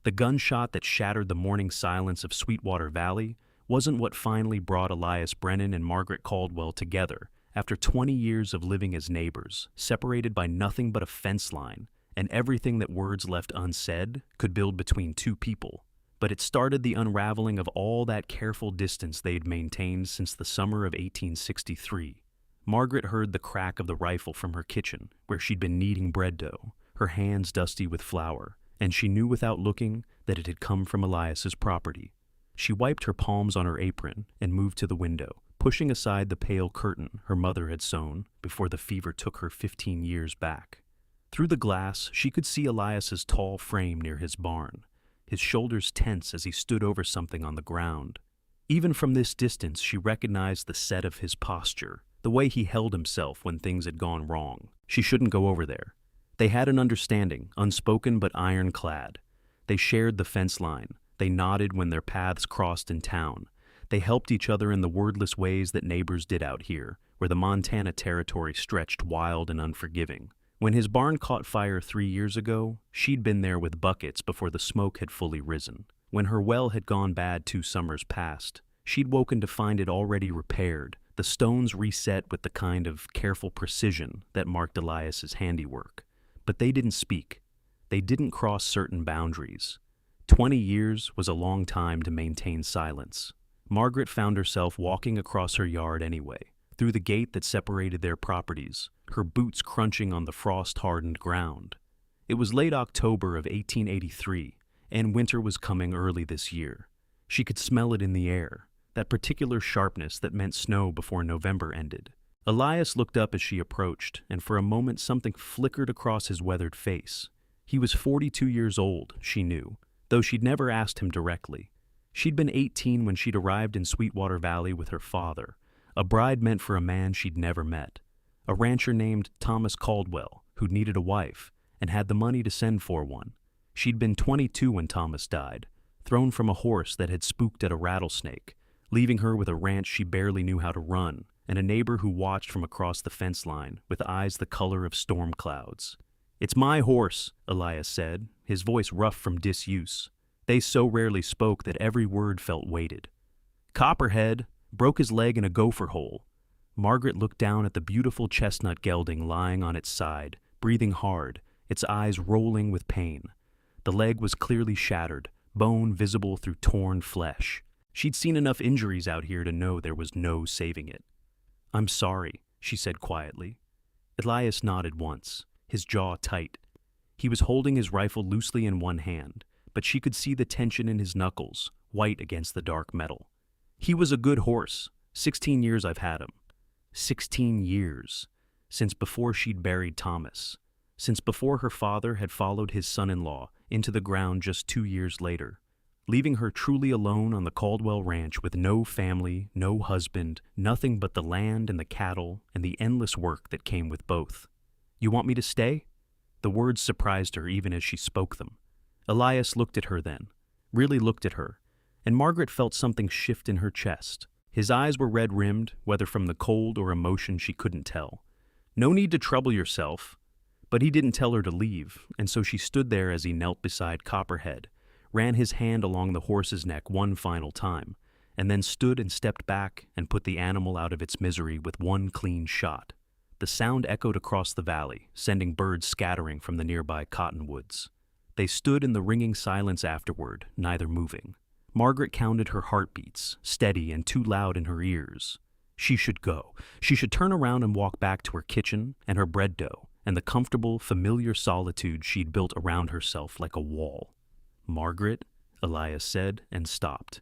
The gunshot that shattered the morning silence of Sweetwater Valley wasn't what finally brought Elias Brennan and Margaret Caldwell together after 20 years of living as neighbors, separated by nothing but a fence line, and everything that words left unsaid could build between two people. But it started the unraveling of all that careful distance they'd maintained since the summer of 1863. Margaret heard the crack of the rifle from her kitchen, where she'd been kneading bread dough, her hands dusty with flour, and she knew without looking that it had come from Elias's property. She wiped her palms on her apron and moved to the window, pushing aside the pale curtain her mother had sewn before the fever took her 15 years back. Through the glass, she could see Elias's tall frame near his barn, his shoulders tense as he stood over something on the ground. Even from this distance, she recognized the set of his posture, the way he held himself when things had gone wrong. She shouldn't go over there. They had an understanding, unspoken but ironclad. They shared the fence line. They nodded when their paths crossed in town. They helped each other in the wordless ways that neighbors did out here, where the Montana territory stretched wild and unforgiving. When his barn caught fire 3 years ago, she'd been there with buckets before the smoke had fully risen. When her well had gone bad 2 summers past, she'd woken to find it already repaired, the stones reset with the kind of careful precision that marked Elias's handiwork. But they didn't speak. They didn't cross certain boundaries. 20 years was a long time to maintain silence. Margaret found herself walking across her yard anyway, through the gate that separated their properties, her boots crunching on the frost-hardened ground. It was late October of 1883, and winter was coming early this year. She could smell it in the air, that particular sharpness that meant snow before November ended. Elias looked up as she approached, and for a moment something flickered across his weathered face. He was 42 years old, she knew, though she'd never asked him directly. She'd been 18 when she'd arrived in Sweetwater Valley with her father, a bride meant for a man she'd never met, a rancher named Thomas Caldwell, who'd needed a wife and had the money to send for one. She'd been 22 when Thomas died, thrown from a horse that had spooked at a rattlesnake, leaving her with a ranch she barely knew how to run, and a neighbor who watched from across the fence line with eyes the color of storm clouds. "It's my horse," Elias said, his voice rough from disuse. They so rarely spoke that every word felt weighted. "Copperhead broke his leg in a gopher hole." Margaret looked down at the beautiful chestnut gelding lying on its side, breathing hard, its eyes rolling with pain. The leg was clearly shattered, bone visible through torn flesh. She'd seen enough injuries out here to know there was no saving it. "I'm sorry," she said quietly. Elias nodded once, his jaw tight. He was holding his rifle loosely in one hand, but she could see the tension in his knuckles, white against the dark metal. "He was a good horse. 16 years I've had him. 16 years. Since before she'd buried Thomas. Since before her father had followed his son-in-law into the ground just 2 years later, leaving her truly alone on the Caldwell ranch with no family, no husband, nothing but the land and the cattle and the endless work that came with both. You want me to stay?" The words surprised her even as she spoke them. Elias looked at her then, really looked at her, and Margaret felt something shift in her chest. His eyes were red-rimmed, whether from the cold or emotion she couldn't tell. "No need to trouble yourself." But he didn't tell her to leave, and so she stood there as he knelt beside Copperhead, ran his hand along the horse's neck one final time, and then stood and stepped back and put the animal out of its misery with one clean shot. The sound echoed across the valley, sending birds scattering from the nearby cottonwoods. They stood in the ringing silence afterward, neither moving. Margaret counted her heartbeats, steady and too loud in her ears. She should go. She should turn around and walk back to her kitchen and her bread dough and the comfortable, familiar solitude she'd built around herself like a wall. "Margaret," Elias said, and stopped.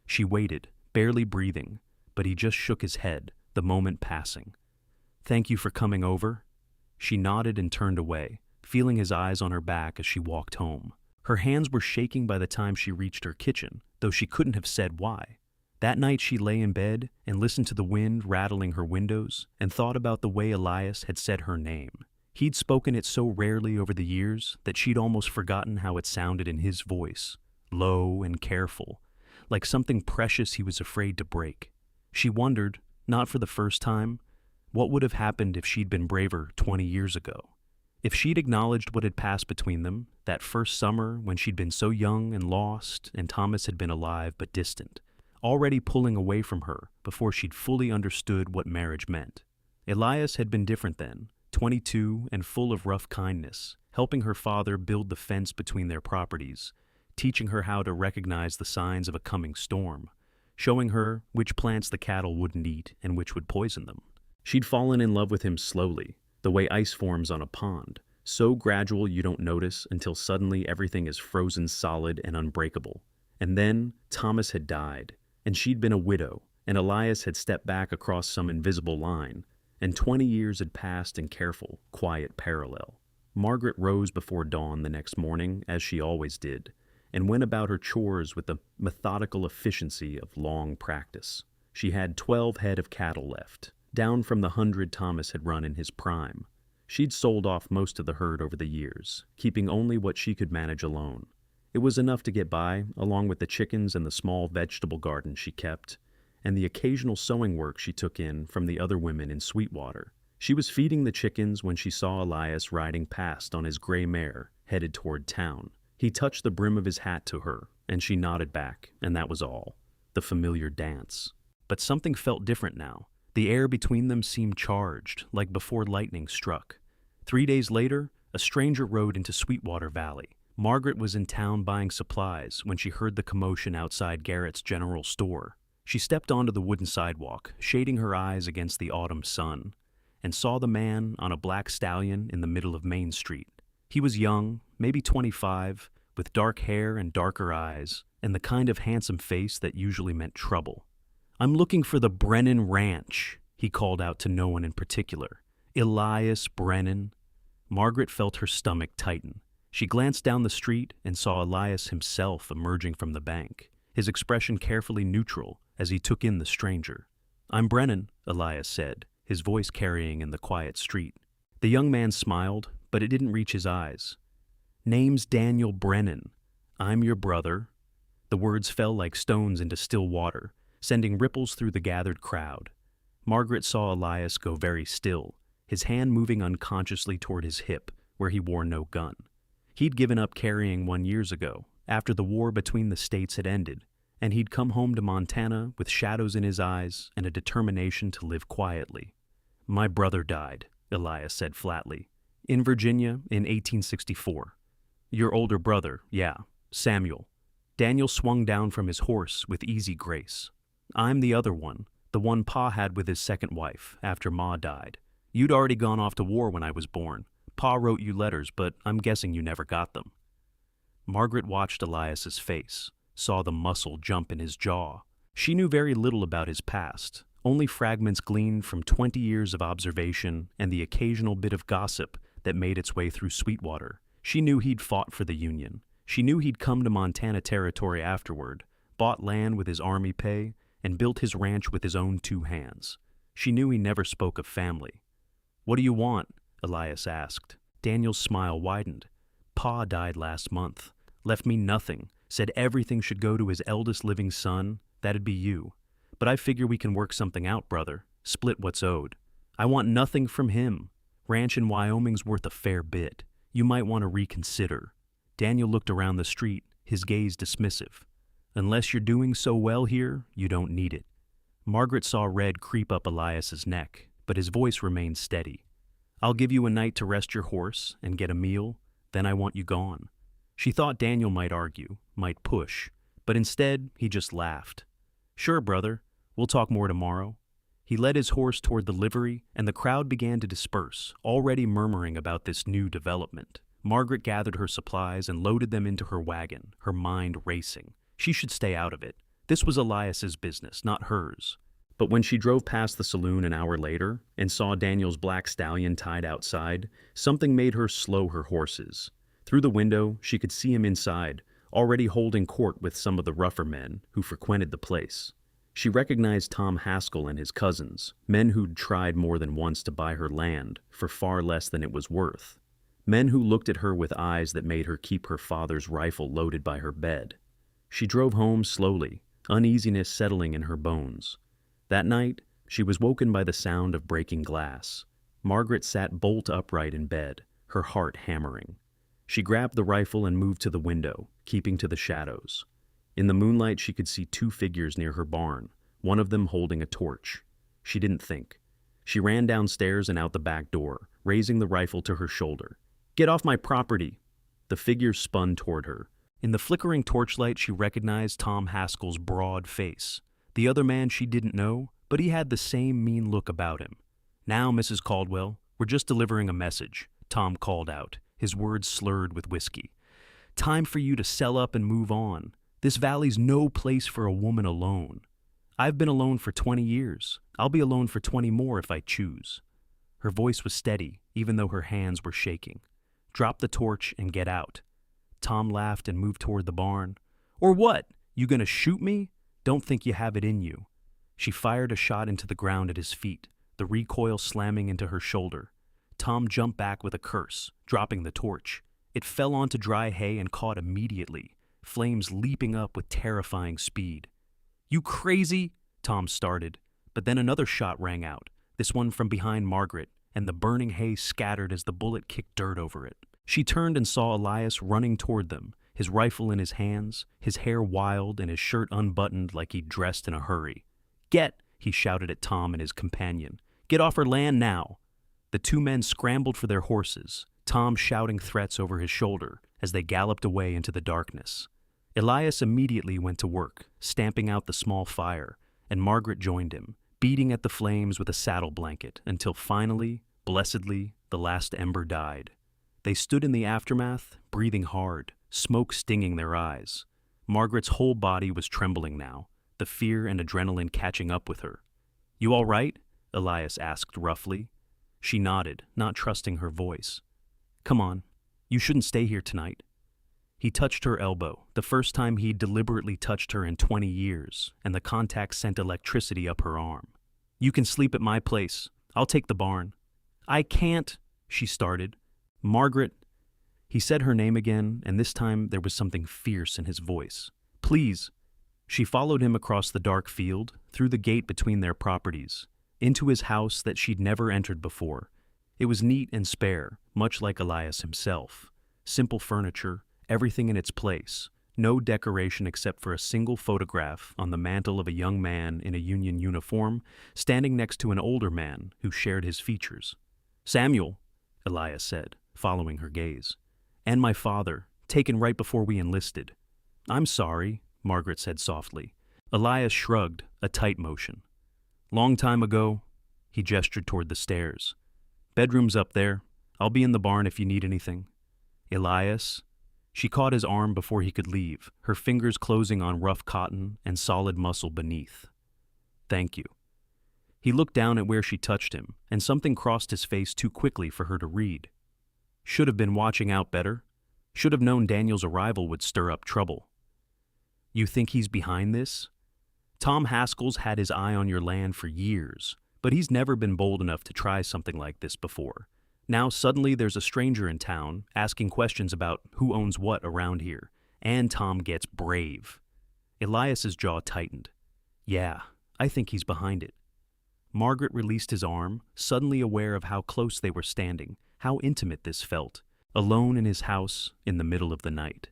She waited, barely breathing, but he just shook his head, the moment passing. "Thank you for coming over." She nodded and turned away, feeling his eyes on her back as she walked home. Her hands were shaking by the time she reached her kitchen, though she couldn't have said why. That night she lay in bed and listened to the wind rattling her windows and thought about the way Elias had said her name. He'd spoken it so rarely over the years that she'd almost forgotten how it sounded in his voice, low and careful, like something precious he was afraid to break. She wondered, not for the first time, what would have happened if she'd been braver 20 years ago. If she'd acknowledged what had passed between them, that first summer when she'd been so young and lost, and Thomas had been alive but distant, already pulling away from her before she'd fully understood what marriage meant. Elias had been different then, 22 and full of rough kindness, helping her father build the fence between their properties, teaching her how to recognize the signs of a coming storm, showing her which plants the cattle wouldn't eat and which would poison them. She'd fallen in love with him slowly, the way ice forms on a pond, so gradual you don't notice until suddenly everything is frozen solid and unbreakable. And then Thomas had died, and she'd been a widow, and Elias had stepped back across some invisible line, and 20 years had passed in careful, quiet parallel. Margaret rose before dawn the next morning, as she always did, and went about her chores with the methodical efficiency of long practice. She had 12 head of cattle left, down from the 100 Thomas had run in his prime. She'd sold off most of the herd over the years, keeping only what she could manage alone. It was enough to get by, along with the chickens and the small vegetable garden she kept, and the occasional sewing work she took in from the other women in Sweetwater. She was feeding the chickens when she saw Elias riding past on his gray mare, headed toward town. He touched the brim of his hat to her, and she nodded back, and that was all. The familiar dance. But something felt different now. The air between them seemed charged, like before lightning struck. 3 days later, a stranger rode into Sweetwater Valley. Margaret was in town buying supplies when she heard the commotion outside Garrett's general store. She stepped onto the wooden sidewalk, shading her eyes against the autumn sun, and saw the man on a black stallion in the middle of Main Street. He was young, maybe 25, with dark hair and darker eyes, and the kind of handsome face that usually meant trouble. "I'm looking for the Brennan Ranch," he called out to no one in particular. "Elias Brennan." Margaret felt her stomach tighten. She glanced down the street and saw Elias himself emerging from the bank, his expression carefully neutral as he took in the stranger. "I'm Brennan," Elias said, his voice carrying in the quiet street. The young man smiled, but it didn't reach his eyes. "Name's Daniel Brennan. I'm your brother." The words fell like stones into still water, sending ripples through the gathered crowd. Margaret saw Elias go very still, his hand moving unconsciously toward his hip, where he wore no gun. He'd given up carrying one years ago, after the war between the states had ended, and he'd come home to Montana with shadows in his eyes and a determination to live quietly. "My brother died," Elias said flatly, "in Virginia in 1864. Your older brother, yeah, Samuel." Daniel swung down from his horse with easy grace. "I'm the other one, the one Pa had with his second wife after Ma died. You'd already gone off to war when I was born. Pa wrote you letters, but I'm guessing you never got them." Margaret watched Elias's face, saw the muscle jump in his jaw. She knew very little about his past, only fragments gleaned from 20 years of observation and the occasional bit of gossip that made its way through Sweetwater. She knew he'd fought for the Union. She knew he'd come to Montana Territory afterward, bought land with his army pay, and built his ranch with his own 2 hands. She knew he never spoke of family. "What do you want?" Elias asked. Daniel's smile widened. "Pa died last month. Left me nothing. Said everything should go to his eldest living son. That'd be you. But I figure we can work something out, brother. Split what's owed. I want nothing from him. Ranch in Wyoming's worth a fair bit. You might want to reconsider." Daniel looked around the street, his gaze dismissive. "Unless you're doing so well here, you don't need it." Margaret saw red creep up Elias's neck, but his voice remained steady. "I'll give you a night to rest your horse and get a meal, then I want you gone." She thought Daniel might argue, might push, but instead he just laughed. "Sure, brother. We'll talk more tomorrow." He led his horse toward the livery, and the crowd began to disperse, already murmuring about this new development. Margaret gathered her supplies and loaded them into her wagon, her mind racing. She should stay out of it. This was Elias's business, not hers. But when she drove past the saloon an hour later and saw Daniel's black stallion tied outside, something made her slow her horses. Through the window, she could see him inside, already holding court with some of the rougher men who frequented the place. She recognized Tom Haskell and his cousins, men who'd tried more than once to buy her land for far less than it was worth. Men who looked at her with eyes that made her keep her father's rifle loaded by her bed. She drove home slowly, uneasiness settling in her bones. That night, she was woken by the sound of breaking glass. Margaret sat bolt upright in bed, her heart hammering. She grabbed the rifle and moved to the window, keeping to the shadows. In the moonlight, she could see two figures near her barn, one of them holding a torch. She didn't think. She ran downstairs and out the back door, raising the rifle to her shoulder. "Get off my property!" The figures spun toward her. In the flickering torchlight, she recognized Tom Haskell's broad face. The other man she didn't know, but he had the same mean look about him. "Now, Mrs. Caldwell, we're just delivering a message," Tom called out, his words slurred with whiskey. "Time for you to sell up and move on. This valley's no place for a woman alone. I've been alone for 20 years. I'll be alone for 20 more if I choose." Her voice was steady, even though her hands were shaking. "Drop the torch and get out." Tom laughed and moved toward the barn. "Or what? You gonna shoot me? Don't think you have it in you." She fired a shot into the ground at his feet, the recoil slamming into her shoulder. Tom jumped back with a curse, dropping the torch. It fell onto dry hay and caught immediately, flames leaping up with terrifying speed. "You crazy?" Tom started, but then another shot rang out, this one from behind Margaret, and the burning hay scattered as the bullet kicked dirt over it. She turned and saw Elias running toward them, his rifle in his hands, his hair wild and his shirt unbuttoned like he'd dressed in a hurry. "Get!" he shouted at Tom and his companion. "Get off her land now!" The two men scrambled for their horses, Tom shouting threats over his shoulder as they galloped away into the darkness. Elias immediately went to work, stamping out the small fire, and Margaret joined him, beating at the flames with a saddle blanket until finally, blessedly, the last ember died. They stood in the aftermath, breathing hard, smoke stinging their eyes. Margaret's whole body was trembling now, the fear and adrenaline catching up with her. "You all right?" Elias asked roughly. She nodded, not trusting her voice. "Come on, you shouldn't stay here tonight." He touched her elbow, the first time he'd deliberately touched her in 20 years, and the contact sent electricity up her arm. "You can sleep at my place. I'll take the barn." "I can't," she started. "Margaret." He said her name again, and this time there was something fierce in his voice. "Please." She followed him across the dark field, through the gate between their properties, into his house that she'd never entered before. It was neat and spare, much like Elias himself. Simple furniture, everything in its place, no decoration except for a single photograph on the mantel of a young man in a Union uniform standing next to an older man who shared his features. "Samuel," Elias said, following her gaze. "And my father, taken right before we enlisted." "I'm sorry," Margaret said softly. Elias shrugged, a tight motion. "Long time ago." He gestured toward the stairs. "Bedroom's up there. I'll be in the barn if you need anything." "Elias." She caught his arm before he could leave, her fingers closing on rough cotton and solid muscle beneath. "Thank you." He looked down at where she touched him, and something crossed his face too quickly for her to read. Should have been watching out better. Should have known Daniel's arrival would stir up trouble. "You think he's behind this?" "Tom Haskell's had his eye on your land for years, but he's never been bold enough to try something like this before. Now suddenly there's a stranger in town asking questions about who owns what around here, and Tom gets brave." Elias's jaw tightened. "Yeah, I think he's behind it." Margaret released his arm, suddenly aware of how close they were standing, how intimate this felt, alone in his house in the middle of the night.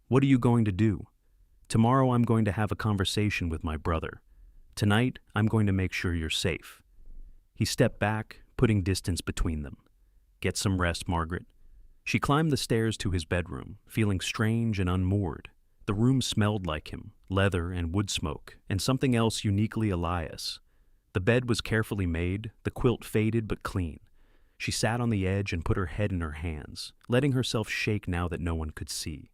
"What are you going to do?" "Tomorrow I'm going to have a conversation with my brother. Tonight I'm going to make sure you're safe." He stepped back, putting distance between them. "Get some rest, Margaret." She climbed the stairs to his bedroom, feeling strange and unmoored. The room smelled like him, leather and wood smoke, and something else uniquely Elias. The bed was carefully made, the quilt faded but clean. She sat on the edge and put her head in her hands, letting herself shake now that no one could see.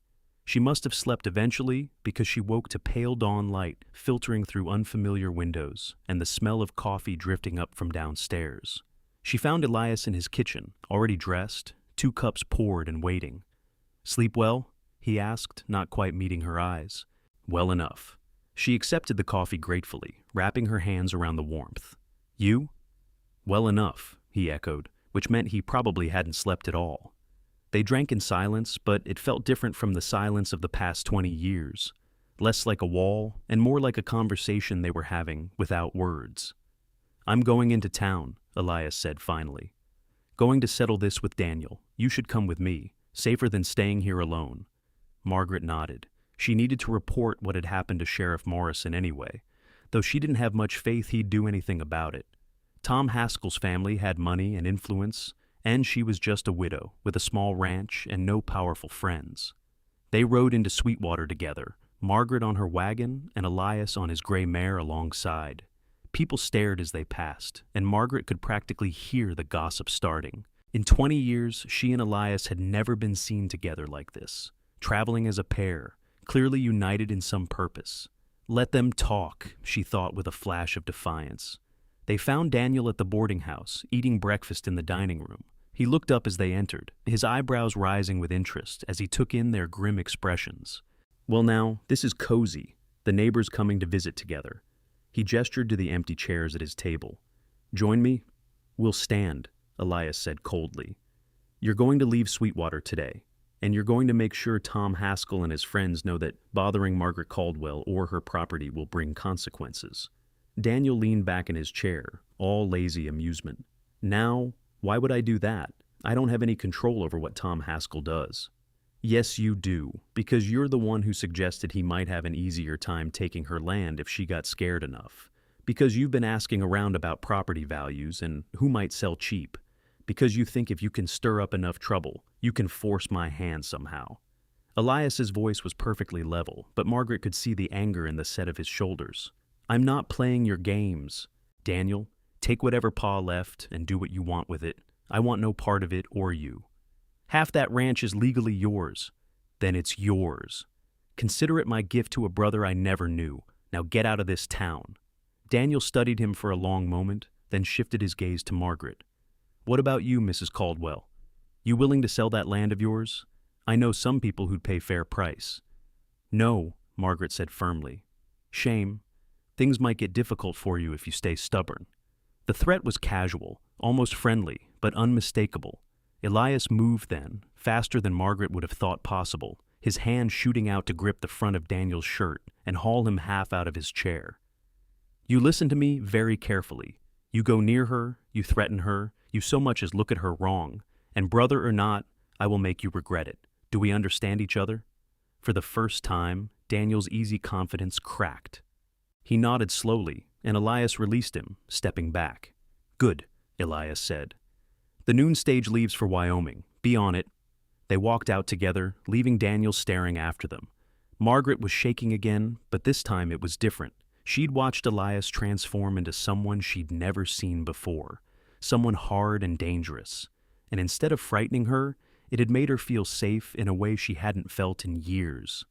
She must have slept eventually because she woke to pale dawn light filtering through unfamiliar windows and the smell of coffee drifting up from downstairs. She found Elias in his kitchen, already dressed, 2 cups poured and waiting. "Sleep well?" he asked, not quite meeting her eyes. "Well enough." She accepted the coffee gratefully, wrapping her hands around the warmth. "You?" "Well enough," he echoed, which meant he probably hadn't slept at all. They drank in silence, but it felt different from the silence of the past 20 years. Less like a wall, and more like a conversation they were having without words. "I'm going into town," Elias said finally. Going to settle this with Daniel. You should come with me. Safer than staying here alone." Margaret nodded. She needed to report what had happened to Sheriff Morrison anyway, though she didn't have much faith he'd do anything about it. Tom Haskell's family had money and influence, and she was just a widow with a small ranch and no powerful friends. They rode into Sweetwater together, Margaret on her wagon and Elias on his gray mare alongside. People stared as they passed, and Margaret could practically hear the gossip starting. In 20 years, she and Elias had never been seen together like this, traveling as a pair, clearly united in some purpose. Let them talk, she thought with a flash of defiance. They found Daniel at the boarding house, eating breakfast in the dining room. He looked up as they entered, his eyebrows rising with interest as he took in their grim expressions. "Well now, this is cozy, the neighbors coming to visit together." He gestured to the empty chairs at his table. "Join me?" "We'll stand," Elias said coldly. "You're going to leave Sweetwater today, and you're going to make sure Tom Haskell and his friends know that bothering Margaret Caldwell or her property will bring consequences." Daniel leaned back in his chair, all lazy amusement. "Now, why would I do that? I don't have any control over what Tom Haskell does." "Yes, you do, because you're the one who suggested he might have an easier time taking her land if she got scared enough. Because you've been asking around about property values and who might sell cheap. Because you think if you can stir up enough trouble, you can force my hand somehow." Elias's voice was perfectly level, but Margaret could see the anger in the set of his shoulders. "I'm not playing your games. Daniel, take whatever Pa left and do what you want with it. I want no part of it or you. Half that ranch is legally yours. Then it's yours. Consider it my gift to a brother I never knew. Now get out of this town." Daniel studied him for a long moment, then shifted his gaze to Margaret. "What about you, Mrs. Caldwell? You willing to sell that land of yours? I know some people who'd pay fair price." "No," Margaret said firmly. "Shame. Things might get difficult for you if you stay stubborn." The threat was casual, almost friendly, but unmistakable. Elias moved then, faster than Margaret would have thought possible, his hand shooting out to grip the front of Daniel's shirt and haul him half out of his chair. "You listen to me very carefully. You go near her, you threaten her, you so much as look at her wrong, and brother or not, I will make you regret it. Do we understand each other?" For the first time, Daniel's easy confidence cracked. He nodded slowly, and Elias released him, stepping back. "Good," Elias said. "The noon stage leaves for Wyoming. Be on it." They walked out together, leaving Daniel staring after them. Margaret was shaking again, but this time it was different. She'd watched Elias transform into someone she'd never seen before, someone hard and dangerous. And instead of frightening her, it had made her feel safe in a way she hadn't felt in years.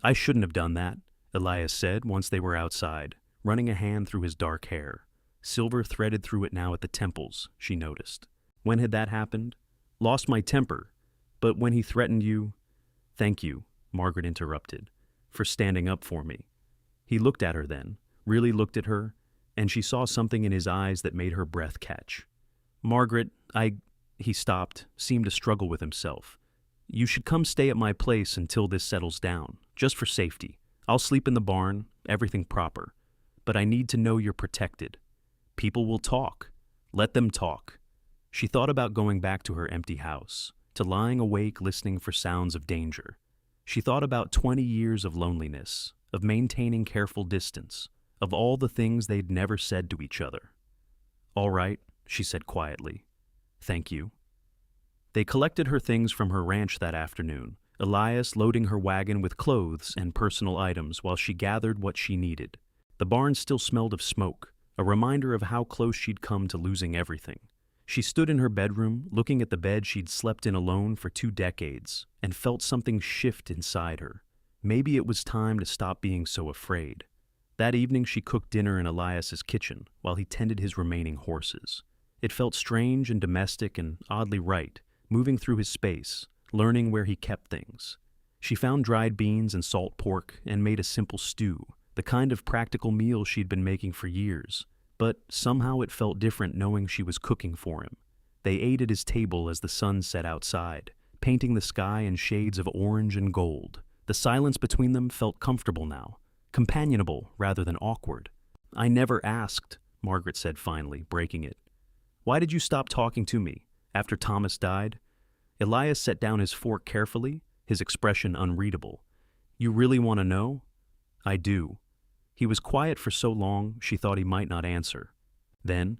"I shouldn't have done that," Elias said once they were outside, running a hand through his dark hair. Silver threaded through it now at the temples, she noticed. "When had that happened?" "Lost my temper. But when he threatened you—" "Thank you," Margaret interrupted, "for standing up for me." He looked at her then, really looked at her, and she saw something in his eyes that made her breath catch. "Margaret, He stopped, seemed to struggle with himself. "You should come stay at my place until this settles down, just for safety. I'll sleep in the barn, everything proper. But I need to know you're protected. People will talk. Let them talk." She thought about going back to her empty house, to lying awake listening for sounds of danger. She thought about 20 years of loneliness, of maintaining careful distance, of all the things they'd never said to each other. "All right," she said quietly. "Thank you." They collected her things from her ranch that afternoon, Elias loading her wagon with clothes and personal items while she gathered what she needed. The barn still smelled of smoke, a reminder of how close she'd come to losing everything. She stood in her bedroom, looking at the bed she'd slept in alone for 2 decades, and felt something shift inside her. Maybe it was time to stop being so afraid. That evening she cooked dinner in Elias's kitchen while he tended his remaining horses. It felt strange and domestic and oddly right, moving through his space, learning where he kept things. She found dried beans and salt pork and made a simple stew, the kind of practical meal she'd been making for years. But somehow it felt different knowing she was cooking for him. They ate at his table as the sun set outside, painting the sky in shades of orange and gold. The silence between them felt comfortable now, companionable rather than awkward. "I never asked," Margaret said finally, breaking it. "Why did you stop talking to me? After Thomas died, Elias set down his fork carefully, his expression unreadable. You really want to know? I do. He was quiet for so long she thought he might not answer. Then,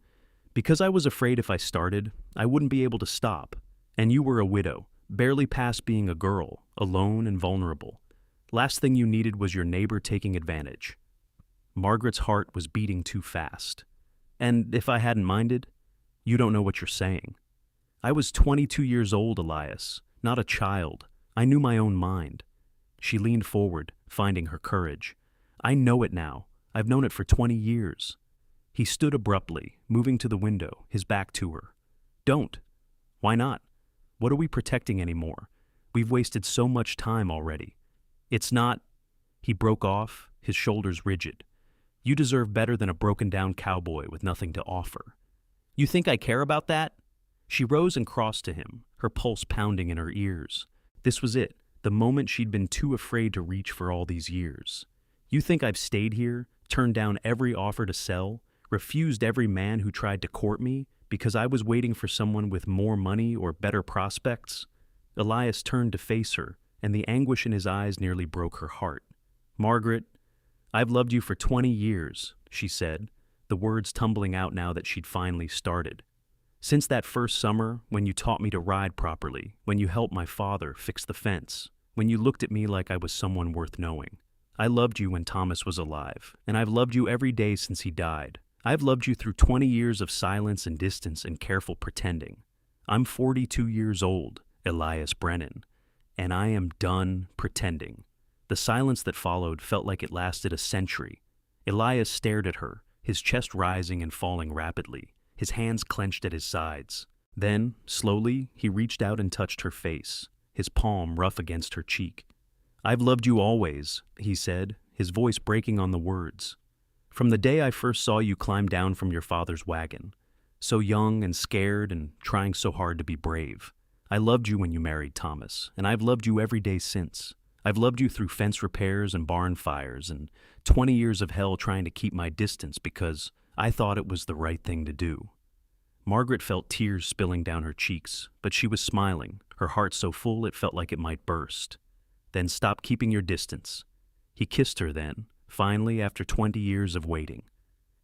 because I was afraid if I started, I wouldn't be able to stop, and you were a widow, barely past being a girl, alone and vulnerable. Last thing you needed was your neighbor taking advantage. Margaret's heart was beating too fast. And if I hadn't minded, you don't know what you're saying. I was 22 years old, Elias, not a child. I knew my own mind. She leaned forward, finding her courage. I know it now. I've known it for 20 years. He stood abruptly, moving to the window, his back to her. Don't. Why not? What are we protecting anymore? We've wasted so much time already. It's not... He broke off, his shoulders rigid. You deserve better than a broken-down cowboy with nothing to offer. You think I care about that? She rose and crossed to him, her pulse pounding in her ears. This was it, the moment she'd been too afraid to reach for all these years. You think I've stayed here, turned down every offer to sell, refused every man who tried to court me because I was waiting for someone with more money or better prospects? Elias turned to face her, and the anguish in his eyes nearly broke her heart. Margaret, I've loved you for 20 years, she said, the words tumbling out now that she'd finally started. Since that first summer, when you taught me to ride properly, when you helped my father fix the fence, when you looked at me like I was someone worth knowing. I loved you when Thomas was alive, and I've loved you every day since he died. I've loved you through 20 years of silence and distance and careful pretending. I'm 42 years old, Elias Brennan, and I am done pretending. The silence that followed felt like it lasted a century. Elias stared at her, his chest rising and falling rapidly, his hands clenched at his sides. Then, slowly, he reached out and touched her face, his palm rough against her cheek. I've loved you always, he said, his voice breaking on the words. From the day I first saw you climb down from your father's wagon, so young and scared and trying so hard to be brave. I loved you when you married Thomas, and I've loved you every day since. I've loved you through fence repairs and barn fires and 20 years of hell trying to keep my distance because I thought it was the right thing to do. Margaret felt tears spilling down her cheeks, but she was smiling, her heart so full it felt like it might burst. Then stop keeping your distance. He kissed her then, finally after 20 years of waiting.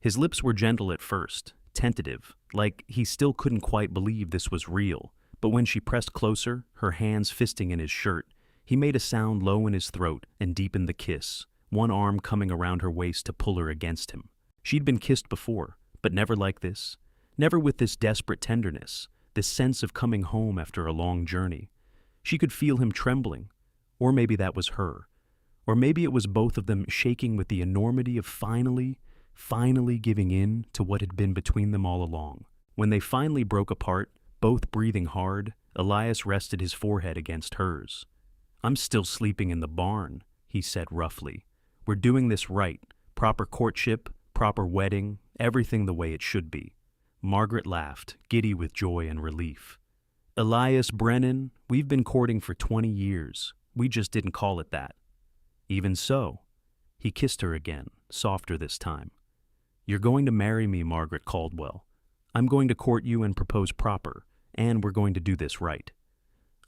His lips were gentle at first, tentative, like he still couldn't quite believe this was real, but when she pressed closer, her hands fisting in his shirt, he made a sound low in his throat and deepened the kiss, one arm coming around her waist to pull her against him. She'd been kissed before, but never like this. Never with this desperate tenderness, this sense of coming home after a long journey. She could feel him trembling, or maybe that was her. Or maybe it was both of them shaking with the enormity of finally giving in to what had been between them all along. When they finally broke apart, both breathing hard, Elias rested his forehead against hers. I'm still sleeping in the barn, he said roughly. We're doing this right. Proper courtship, proper wedding, everything the way it should be. Margaret laughed, giddy with joy and relief. Elias Brennan, we've been courting for 20 years. We just didn't call it that. Even so, he kissed her again, softer this time. You're going to marry me, Margaret Caldwell. I'm going to court you and propose proper, and we're going to do this right.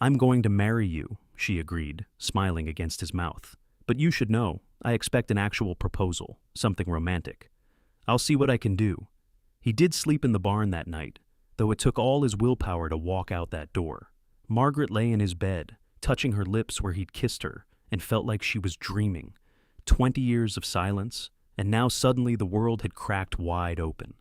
I'm going to marry you, she agreed, smiling against his mouth. But you should know, I expect an actual proposal, something romantic. I'll see what I can do. He did sleep in the barn that night, though it took all his willpower to walk out that door. Margaret lay in his bed, touching her lips where he'd kissed her, and felt like she was dreaming. 20 years of silence, and now suddenly the world had cracked wide open.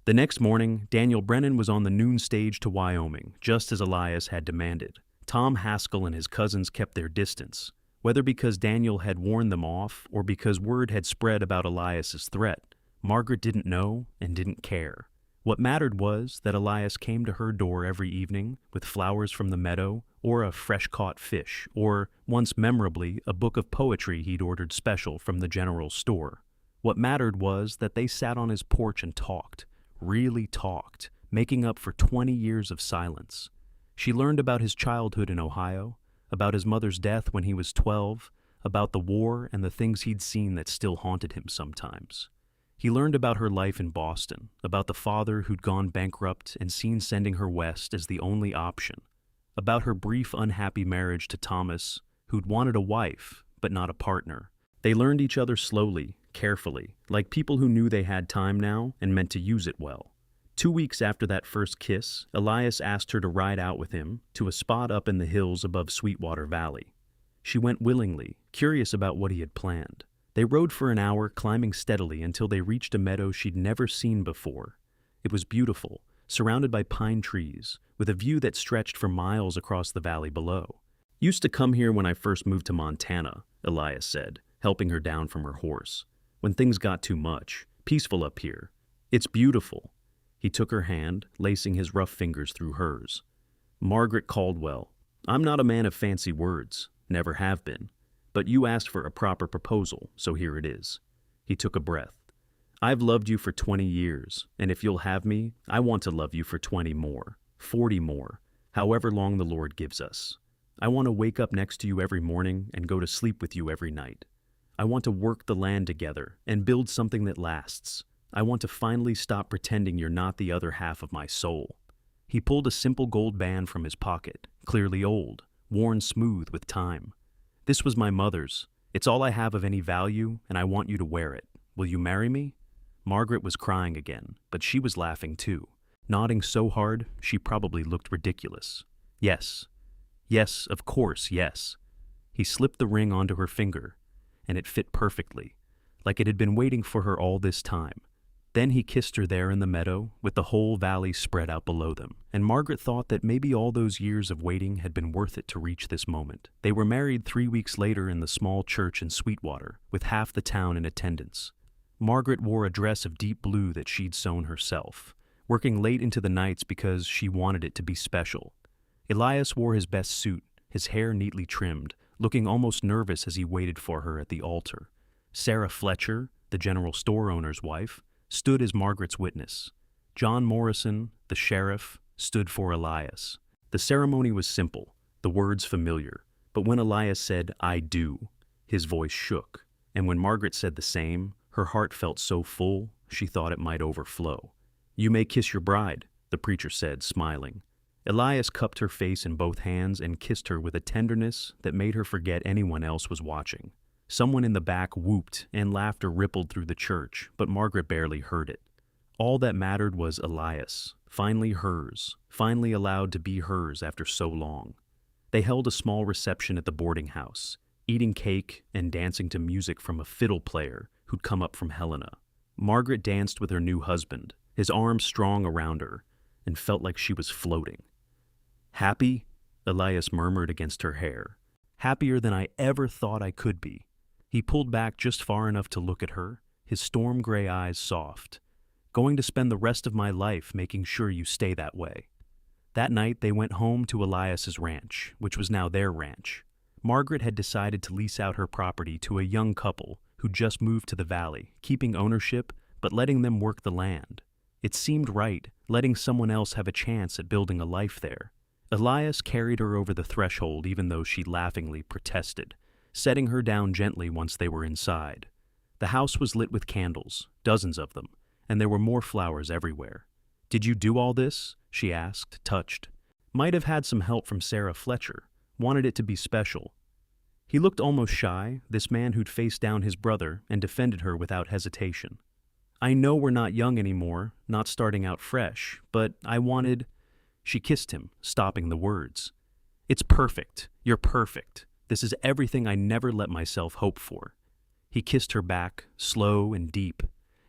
The next morning, Daniel Brennan was on the noon stage to Wyoming, just as Elias had demanded. Tom Haskell and his cousins kept their distance, whether because Daniel had warned them off or because word had spread about Elias's threat. Margaret didn't know and didn't care. What mattered was that Elias came to her door every evening with flowers from the meadow or a fresh-caught fish or, once memorably, a book of poetry he'd ordered special from the general store. What mattered was that they sat on his porch and talked, really talked, making up for 20 years of silence. She learned about his childhood in Ohio, about his mother's death when he was 12, about the war and the things he'd seen that still haunted him sometimes. He learned about her life in Boston, about the father who'd gone bankrupt and seen sending her west as the only option, about her brief unhappy marriage to Thomas, who'd wanted a wife, but not a partner. They learned each other slowly, carefully, like people who knew they had time now and meant to use it well. 2 weeks after that first kiss, Elias asked her to ride out with him to a spot up in the hills above Sweetwater Valley. She went willingly, curious about what he had planned. They rode for an hour, climbing steadily until they reached a meadow she'd never seen before. It was beautiful, surrounded by pine trees, with a view that stretched for miles across the valley below. "Used to come here when I first moved to Montana," Elias said, helping her down from her horse. "When things got too much. Peaceful up here. It's beautiful." He took her hand, lacing his rough fingers through hers. "Margaret Caldwell, I'm not a man of fancy words, never have been. But you asked for a proper proposal, so here it is." He took a breath. "I've loved you for 20 years, and if you'll have me, I want to love you for 20 more, 40 more, however long the Lord gives us. I want to wake up next to you every morning and go to sleep with you every night. I want to work the land together and build something that lasts. I want to finally stop pretending you're not the other half of my soul." He pulled a simple gold band from his pocket, clearly old, worn smooth with time. "This was my mother's. It's all I have of any value, and I want you to wear it. Will you marry me?" Margaret was crying again, but she was laughing too, nodding so hard she probably looked ridiculous. "Yes. Yes, of course, yes." He slipped the ring onto her finger, and it fit perfectly, like it had been waiting for her all this time. Then he kissed her there in the meadow, with the whole valley spread out below them, and Margaret thought that maybe all those years of waiting had been worth it to reach this moment. They were married 3 weeks later in the small church in Sweetwater, with half the town in attendance. Margaret wore a dress of deep blue that she'd sewn herself, working late into the nights because she wanted it to be special. Elias wore his best suit, his hair neatly trimmed, looking almost nervous as he waited for her at the altar. Sarah Fletcher, the general store owner's wife, stood as Margaret's witness. John Morrison, the sheriff, stood for Elias. The ceremony was simple, the words familiar, but when Elias said, "I do," his voice shook, and when Margaret said the same, her heart felt so full she thought it might overflow. "You may kiss your bride," the preacher said, smiling. Elias cupped her face in both hands and kissed her with a tenderness that made her forget anyone else was watching. Someone in the back whooped and laughter rippled through the church, but Margaret barely heard it. All that mattered was Elias, finally hers, finally allowed to be hers after so long. They held a small reception at the boarding house, eating cake and dancing to music from a fiddle player who'd come up from Helena. Margaret danced with her new husband, his arms strong around her, and felt like she was floating. "Happy?" Elias murmured against her hair. "Happier than I ever thought I could be." He pulled back just far enough to look at her, his storm gray eyes soft. "Going to spend the rest of my life making sure you stay that way." That night they went home to Elias's ranch, which was now their ranch. Margaret had decided to lease out her property to a young couple who just moved to the valley, keeping ownership but letting them work the land. It seemed right, letting someone else have a chance at building a life there. Elias carried her over the threshold even though she laughingly protested, setting her down gently once they were inside. The house was lit with candles, dozens of them, and there were more flowers everywhere. "Did you do all this?" she asked, touched. "Might have had some help from Sarah Fletcher. Wanted it to be special." He looked almost shy, this man who'd faced down his brother and defended her without hesitation. "I know we're not young anymore, not starting out fresh, but I wanted—" She kissed him, stopping the words. "It's perfect. You're perfect. This is everything I never let myself hope for." He kissed her back, slow and deep,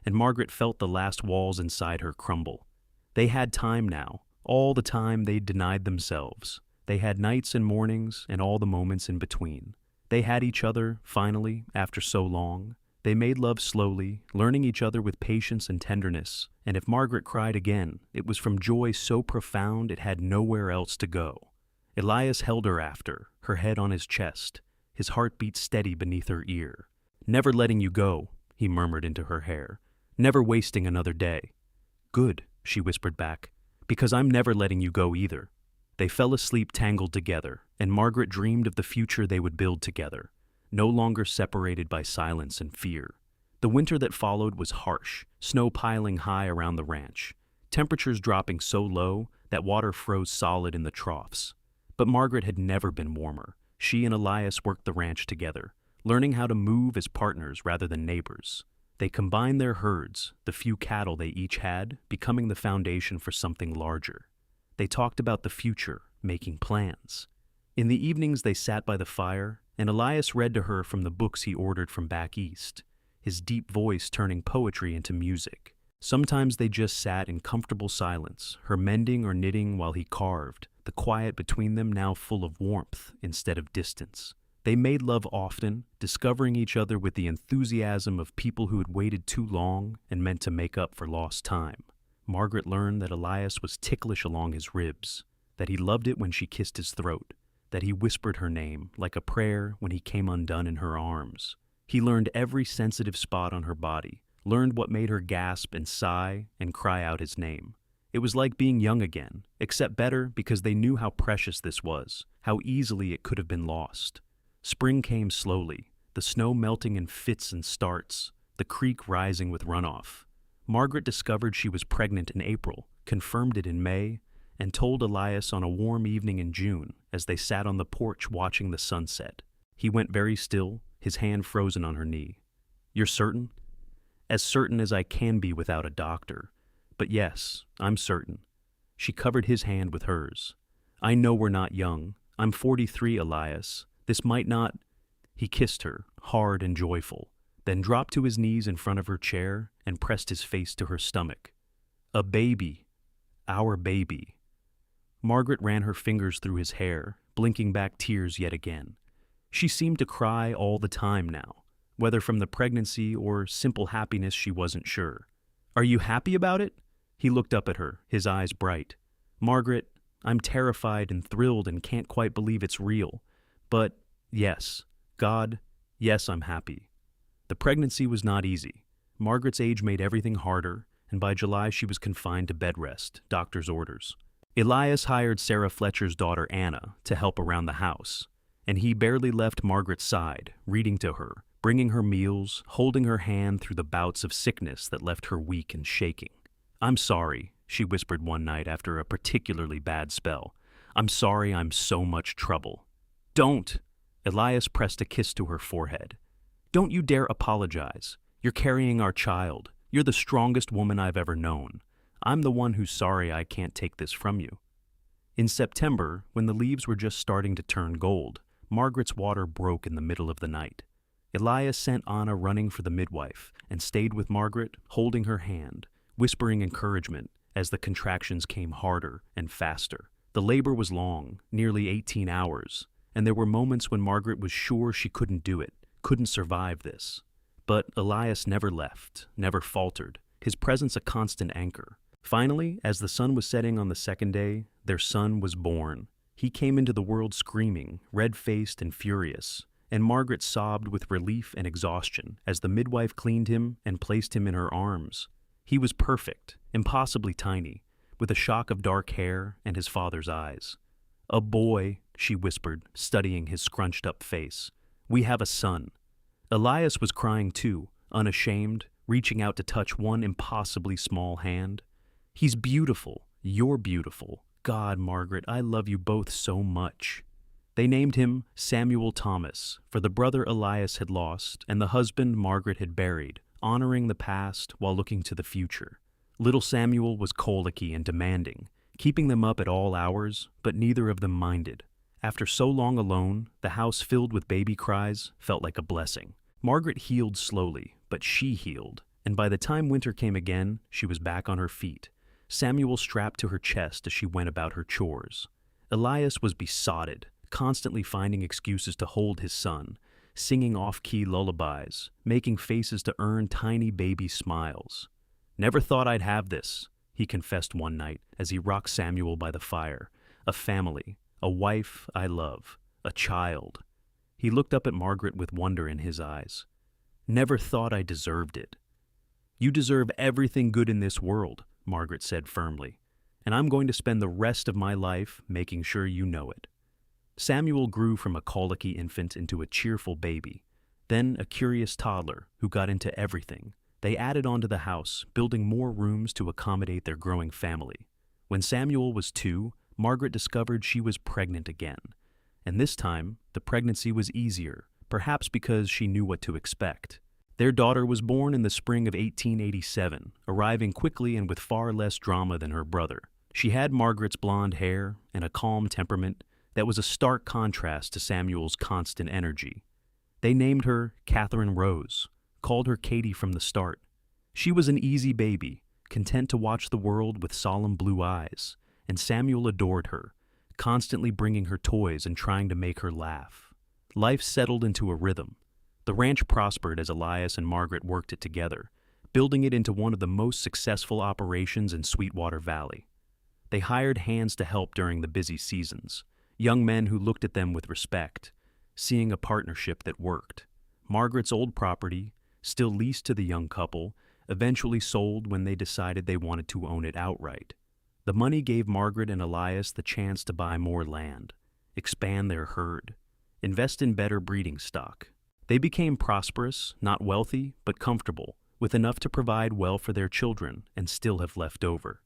and Margaret felt the last walls inside her crumble. They had time now, all the time they'd denied themselves. They had nights and mornings and all the moments in between. They had each other, finally, after so long. They made love slowly, learning each other with patience and tenderness, and if Margaret cried again, it was from joy so profound it had nowhere else to go. Elias held her after, her head on his chest, his heartbeat steady beneath her ear. "Never letting you go," he murmured into her hair. "Never wasting another day." "Good," she whispered back, "because I'm never letting you go either." They fell asleep tangled together, and Margaret dreamed of the future they would build together, no longer separated by silence and fear. The winter that followed was harsh, snow piling high around the ranch, temperatures dropping so low that water froze solid in the troughs. But Margaret had never been warmer. She and Elias worked the ranch together, learning how to move as partners rather than neighbors. They combined their herds, the few cattle they each had, becoming the foundation for something larger. They talked about the future, making plans. In the evenings they sat by the fire, and Elias read to her from the books he ordered from back east, his deep voice turning poetry into music. Sometimes they just sat in comfortable silence, her mending or knitting while he carved, the quiet between them now full of warmth instead of distance. They made love often, discovering each other with the enthusiasm of people who had waited too long and meant to make up for lost time. Margaret learned that Elias was ticklish along his ribs, that he loved it when she kissed his throat, that he whispered her name like a prayer when he came undone in her arms. He learned every sensitive spot on her body, learned what made her gasp and sigh and cry out his name. It was like being young again, except better because they knew how precious this was, how easily it could have been lost. Spring came slowly, the snow melting in fits and starts, the creek rising with runoff. Margaret discovered she was pregnant in April, confirmed it in May, and told Elias on a warm evening in June as they sat on the porch watching the sunset. He went very still, his hand frozen on her knee. "You're certain?" "As certain as I can be without a doctor. But yes, I'm certain." She covered his hand with hers. "I know we're not young. I'm 43, Elias. This might not—" He kissed her, hard and joyful, then dropped to his knees in front of her chair and pressed his face to her stomach. "A baby. Our baby." Margaret ran her fingers through his hair, blinking back tears yet again. She seemed to cry all the time now, whether from the pregnancy or simple happiness she wasn't sure. "Are you happy about it?" He looked up at her, his eyes bright. "Margaret, I'm terrified and thrilled and can't quite believe it's real. But, yes, God, yes, I'm happy." The pregnancy was not easy. Margaret's age made everything harder, and by July she was confined to bed rest, doctor's orders. Elias hired Sarah Fletcher's daughter Anna to help around the house, and he barely left Margaret's side, reading to her, bringing her meals, holding her hand through the bouts of sickness that left her weak and shaking. "I'm sorry," she whispered one night after a particularly bad spell. "I'm sorry I'm so much trouble." "Don't!" Elias pressed a kiss to her forehead. "Don't you dare apologize. You're carrying our child. You're the strongest woman I've ever known. I'm the one who's sorry I can't take this from you." In September, when the leaves were just starting to turn gold, Margaret's water broke in the middle of the night. Elias sent Anna running for the midwife and stayed with Margaret, holding her hand, whispering encouragement as the contractions came harder and faster. The labor was long, nearly 18 hours, and there were moments when Margaret was sure she couldn't do it, couldn't survive this. But Elias never left, never faltered, his presence a constant anchor. Finally, as the sun was setting on the second day, their son was born. He came into the world screaming, red-faced and furious, and Margaret sobbed with relief and exhaustion as the midwife cleaned him and placed him in her arms. He was perfect, impossibly tiny, with a shock of dark hair and his father's eyes. "A boy," she whispered, studying his scrunched-up face. "We have a son." Elias was crying too, unashamed, reaching out to touch one impossibly small hand. "He's beautiful. You're beautiful. God, Margaret, I love you both so much." They named him Samuel Thomas, for the brother Elias had lost and the husband Margaret had buried, honoring the past while looking to the future. Little Samuel was colicky and demanding, keeping them up at all hours, but neither of them minded. After so long alone, the house filled with baby cries felt like a blessing. Margaret healed slowly, but she healed, and by the time winter came again, she was back on her feet. Samuel strapped to her chest as she went about her chores. Elias was besotted, constantly finding excuses to hold his son, singing off-key lullabies, making faces to earn tiny baby smiles. "Never thought I'd have this," he confessed one night as he rocked Samuel by the fire. "A family, a wife I love, a child." He looked up at Margaret with wonder in his eyes. "Never thought I deserved it." "You deserve everything good in this world," Margaret said firmly, "and I'm going to spend the rest of my life making sure you know it." Samuel grew from a colicky infant into a cheerful baby, Then a curious toddler who got into everything. They added onto the house, building more rooms to accommodate their growing family. When Samuel was 2, Margaret discovered she was pregnant again. And this time, the pregnancy was easier, perhaps because she knew what to expect. Their daughter was born in the spring of 1887, arriving quickly and with far less drama than her brother. She had Margaret's blonde hair and a calm temperament that was a stark contrast to Samuel's constant energy. They named her Catherine Rose, called her Katie from the start. She was an easy baby, content to watch the world with solemn blue eyes, and Samuel adored her, constantly bringing her toys and trying to make her laugh. Life settled into a rhythm. The ranch prospered as Elias and Margaret worked it together, building it into one of the most successful operations in Sweetwater Valley. They hired hands to help during the busy seasons, young men who looked at them with respect, seeing a partnership that worked. Margaret's old property, still leased to the young couple, eventually sold when they decided they wanted to own it outright. The money gave Margaret and Elias the chance to buy more land, expand their herd, invest in better breeding stock. They became prosperous, not wealthy, but comfortable, with enough to provide well for their children and still have left over.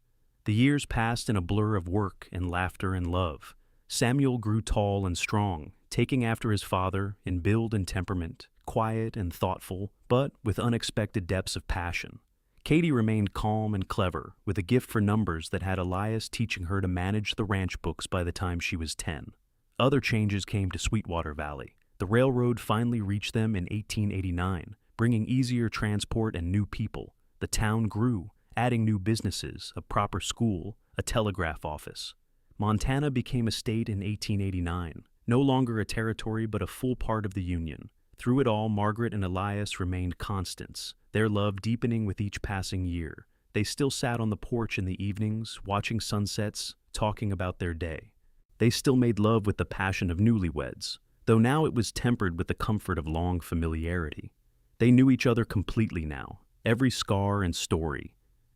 The years passed in a blur of work and laughter and love. Samuel grew tall and strong, taking after his father in build and temperament, quiet and thoughtful, but with unexpected depths of passion. Katie remained calm and clever, with a gift for numbers that had Elias teaching her to manage the ranch books by the time she was 10. Other changes came to Sweetwater Valley. The railroad finally reached them in 1889, bringing easier transport and new people. The town grew, adding new businesses, a proper school, a telegraph office. Montana became a state in 1889, no longer a territory but a full part of the Union. Through it all, Margaret and Elias remained constants, their love deepening with each passing year. They still sat on the porch in the evenings, watching sunsets, talking about their day. They still made love with the passion of newlyweds, though now it was tempered with the comfort of long familiarity. They knew each other completely now, every scar and story,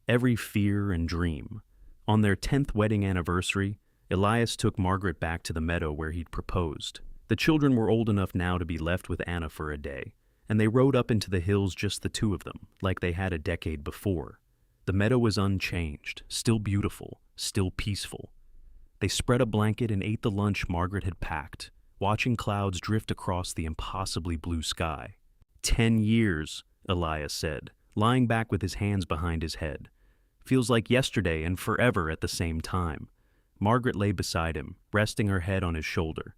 every fear and dream. On their 10th wedding anniversary, Elias took Margaret back to the meadow where he'd proposed. The children were old enough now to be left with Anna for a day, and they rode up into the hills just the two of them, like they had a decade before. The meadow was unchanged, still beautiful, still peaceful. They spread a blanket and ate the lunch Margaret had packed, watching clouds drift across the impossibly blue sky. 10 years, Elias said, lying back with his hands behind his head. Feels like yesterday and forever at the same time. Margaret lay beside him, resting her head on his shoulder.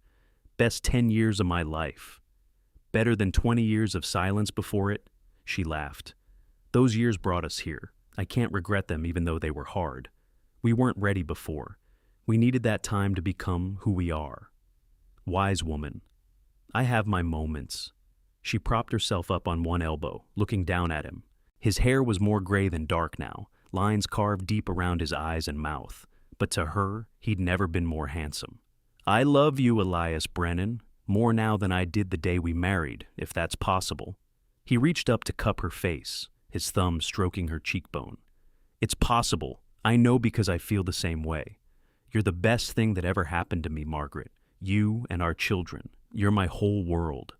Best 10 years of my life. Better than 20 years of silence before it? She laughed. Those years brought us here. I can't regret them even though they were hard. We weren't ready before. We needed that time to become who we are. Wise woman. I have my moments. She propped herself up on one elbow, looking down at him. His hair was more gray than dark now, lines carved deep around his eyes and mouth. But to her, he'd never been more handsome. I love you, Elias Brennan, more now than I did the day we married, if that's possible. He reached up to cup her face, his thumb stroking her cheekbone. It's possible. I know because I feel the same way. You're the best thing that ever happened to me, Margaret. You and our children. You're my whole world.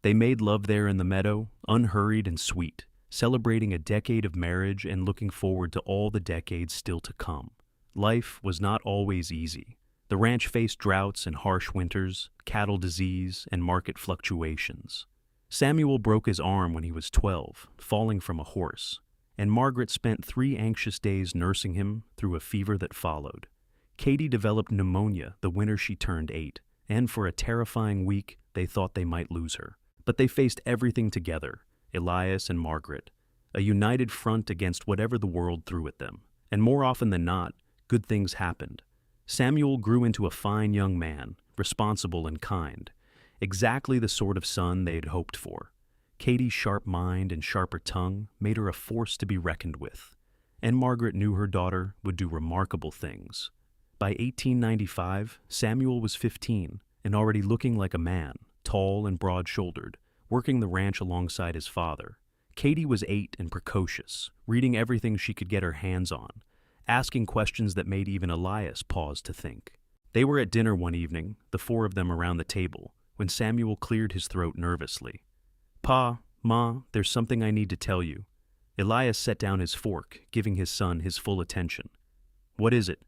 They made love there in the meadow, unhurried and sweet, celebrating a decade of marriage and looking forward to all the decades still to come. Life was not always easy. The ranch faced droughts and harsh winters, cattle disease, and market fluctuations. Samuel broke his arm when he was 12, falling from a horse, and Margaret spent 3 anxious days nursing him through a fever that followed. Katie developed pneumonia the winter she turned 8, and for a terrifying week, they thought they might lose her. But they faced everything together, Elias and Margaret, a united front against whatever the world threw at them. And more often than not, good things happened. Samuel grew into a fine young man, responsible and kind, exactly the sort of son they had hoped for. Katie's sharp mind and sharper tongue made her a force to be reckoned with, and Margaret knew her daughter would do remarkable things. By 1895, Samuel was 15 and already looking like a man, tall and broad-shouldered, working the ranch alongside his father. Katie was 8 and precocious, reading everything she could get her hands on, asking questions that made even Elias pause to think. They were at dinner one evening, the 4 of them around the table, when Samuel cleared his throat nervously. Pa, Ma, there's something I need to tell you. Elias set down his fork, giving his son his full attention. What is it?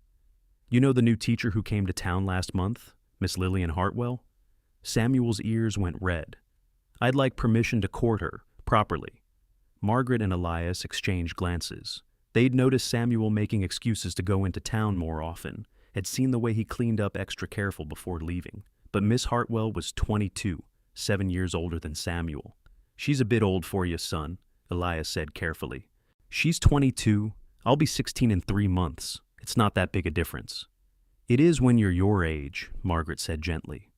You know the new teacher who came to town last month, Miss Lillian Hartwell? Samuel's ears went red. I'd like permission to court her, properly. Margaret and Elias exchanged glances. They'd noticed Samuel making excuses to go into town more often, had seen the way he cleaned up extra careful before leaving. But Miss Hartwell was 22, 7 years older than Samuel. She's a bit old for you, son, Elias said carefully. She's 22, I'll be 16 in 3 months. It's not that big a difference. It is when you're your age, Margaret said gently.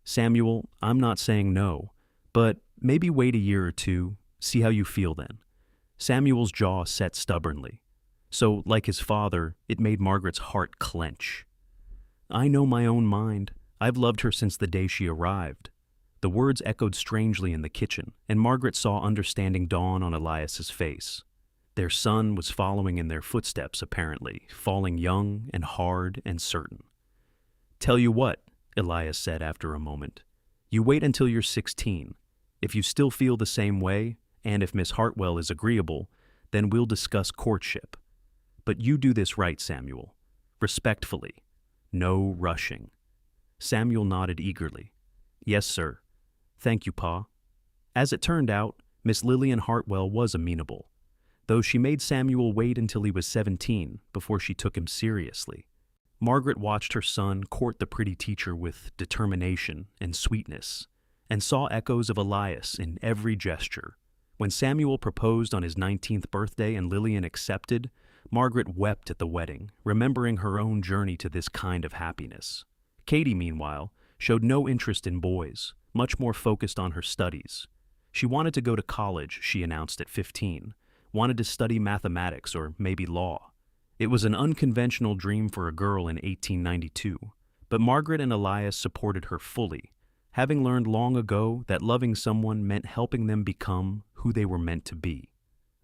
Samuel, I'm not saying no, but maybe wait a year or two, see how you feel then. Samuel's jaw set stubbornly. So, like his father, it made Margaret's heart clench. I know my own mind. I've loved her since the day she arrived. The words echoed strangely in the kitchen, and Margaret saw understanding dawn on Elias's face. Their son was following in their footsteps, apparently, falling young and hard and certain. Tell you what, Elias said after a moment. You wait until you're 16. If you still feel the same way, and if Miss Hartwell is agreeable, then we'll discuss courtship. But you do this right, Samuel. Respectfully. No rushing. Samuel nodded eagerly. Yes, sir. Thank you, Pa. As it turned out, Miss Lillian Hartwell was amenable, though she made Samuel wait until he was 17 before she took him seriously. Margaret watched her son court the pretty teacher with determination and sweetness, and saw echoes of Elias in every gesture. When Samuel proposed on his 19th birthday and Lillian accepted, Margaret wept at the wedding, remembering her own journey to this kind of happiness. Katie, meanwhile, showed no interest in boys, much more focused on her studies. She wanted to go to college, she announced at 15, wanted to study mathematics or maybe law. It was an unconventional dream for a girl in 1892, but Margaret and Elias supported her fully, having learned long ago that loving someone meant helping them become who they were meant to be.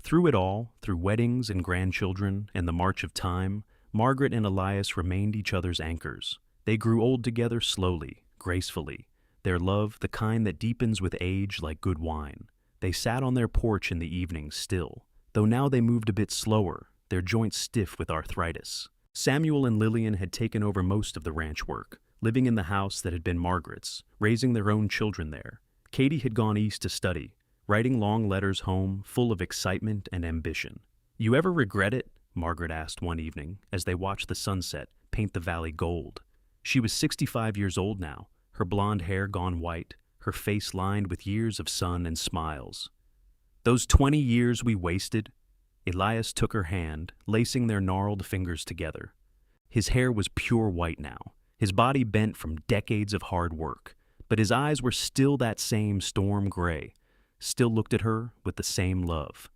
Through it all, through weddings and grandchildren and the march of time, Margaret and Elias remained each other's anchors. They grew old together slowly, gracefully, their love the kind that deepens with age like good wine. They sat on their porch in the evenings still, though now they moved a bit slower, their joints stiff with arthritis. Samuel and Lillian had taken over most of the ranch work, living in the house that had been Margaret's, raising their own children there. Katie had gone east to study, writing long letters home full of excitement and ambition. You ever regret it? Margaret asked one evening as they watched the sunset paint the valley gold. She was 65 years old now, her blonde hair gone white, her face lined with years of sun and smiles. Those 20 years we wasted? Elias took her hand, lacing their gnarled fingers together. His hair was pure white now, his body bent from decades of hard work, but his eyes were still that same storm gray, still looked at her with the same love.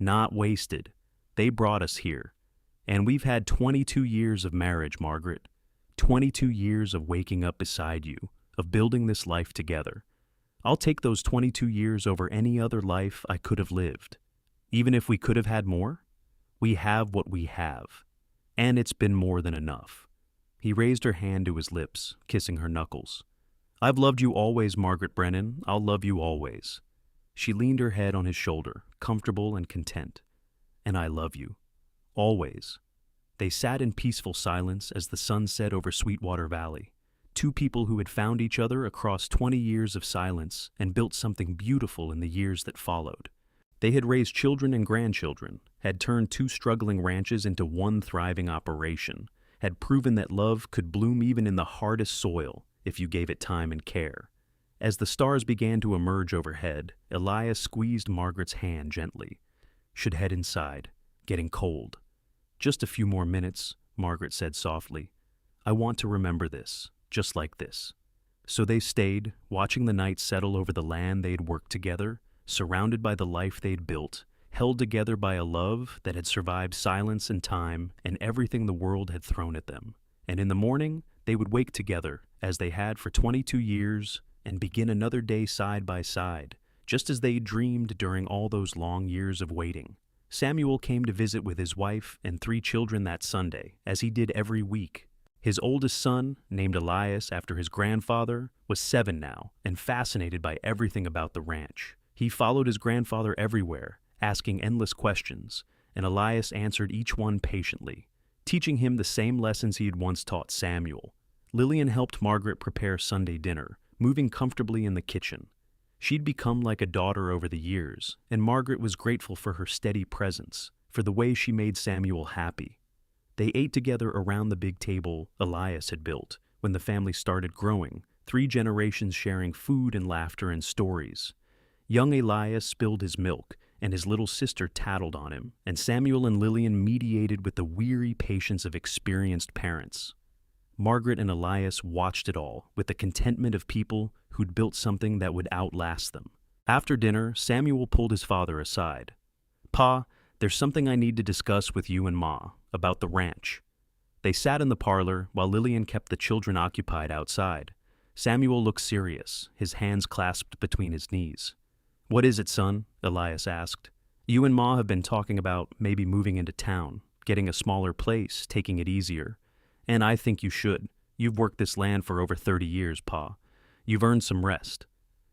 Not wasted. They brought us here. And we've had 22 years of marriage, Margaret. 22 years of waking up beside you, of building this life together. I'll take those 22 years over any other life I could have lived. Even if we could have had more, we have what we have. And it's been more than enough. He raised her hand to his lips, kissing her knuckles. I've loved you always, Margaret Brennan. I'll love you always. She leaned her head on his shoulder, comfortable and content. And I love you. Always. They sat in peaceful silence as the sun set over Sweetwater Valley. Two people who had found each other across 20 years of silence and built something beautiful in the years that followed. They had raised children and grandchildren, had turned two struggling ranches into one thriving operation, had proven that love could bloom even in the hardest soil if you gave it time and care. As the stars began to emerge overhead, Elias squeezed Margaret's hand gently. Should head inside, getting cold. Just a few more minutes, Margaret said softly. I want to remember this, just like this. So they stayed, watching the night settle over the land they'd worked together, surrounded by the life they'd built, held together by a love that had survived silence and time and everything the world had thrown at them. And in the morning, they would wake together, as they had for 22 years, and begin another day side by side, just as they dreamed during all those long years of waiting. Samuel came to visit with his wife and 3 children that Sunday, as he did every week. His oldest son, named Elias after his grandfather, was 7 now and fascinated by everything about the ranch. He followed his grandfather everywhere, asking endless questions, and Elias answered each one patiently, teaching him the same lessons he had once taught Samuel. Lillian helped Margaret prepare Sunday dinner, moving comfortably in the kitchen. She'd become like a daughter over the years, and Margaret was grateful for her steady presence, for the way she made Samuel happy. They ate together around the big table Elias had built when the family started growing, 3 generations sharing food and laughter and stories. Young Elias spilled his milk, and his little sister tattled on him, and Samuel and Lillian mediated with the weary patience of experienced parents. Margaret and Elias watched it all with the contentment of people who'd built something that would outlast them. After dinner, Samuel pulled his father aside. "Pa, there's something I need to discuss with you and Ma about the ranch." They sat in the parlor while Lillian kept the children occupied outside. Samuel looked serious, his hands clasped between his knees. "What is it, son?" Elias asked. "You and Ma have been talking about maybe moving into town, getting a smaller place, taking it easier. And I think you should. You've worked this land for over 30 years, Pa. You've earned some rest."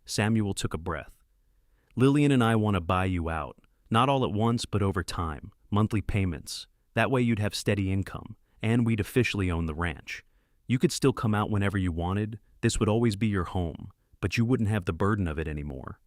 Samuel took a breath. "Lillian and I want to buy you out. Not all at once, but over time, monthly payments. That way you'd have steady income, and we'd officially own the ranch. You could still come out whenever you wanted. This would always be your home, but you wouldn't have the burden of it anymore."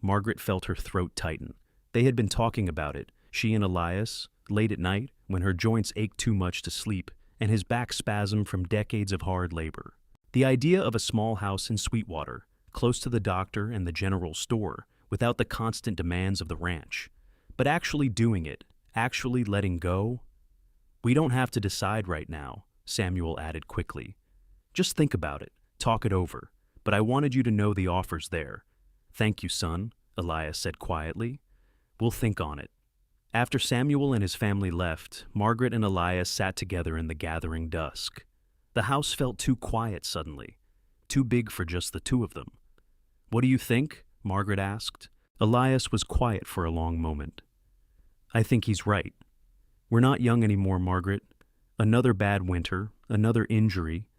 Margaret felt her throat tighten. They had been talking about it, she and Elias, late at night, when her joints ached too much to sleep, and his back spasmed from decades of hard labor. The idea of a small house in Sweetwater, close to the doctor and the general store, without the constant demands of the ranch. But actually doing it, actually letting go? "We don't have to decide right now," Samuel added quickly. "Just think about it, talk it over. But I wanted you to know the offer's there." "Thank you, son," Elias said quietly. "We'll think on it." After Samuel and his family left, Margaret and Elias sat together in the gathering dusk. The house felt too quiet suddenly, too big for just the two of them. "What do you think?" Margaret asked. Elias was quiet for a long moment. "I think he's right. We're not young anymore, Margaret. Another bad winter, another injury,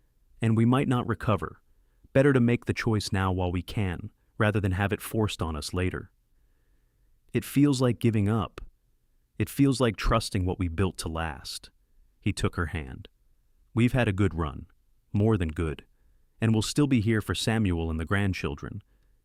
and we might not recover. Better to make the choice now while we can, rather than have it forced on us later. It feels like giving up. It feels like trusting what we built to last." He took her hand. "We've had a good run, more than good, and we'll still be here for Samuel and the grandchildren,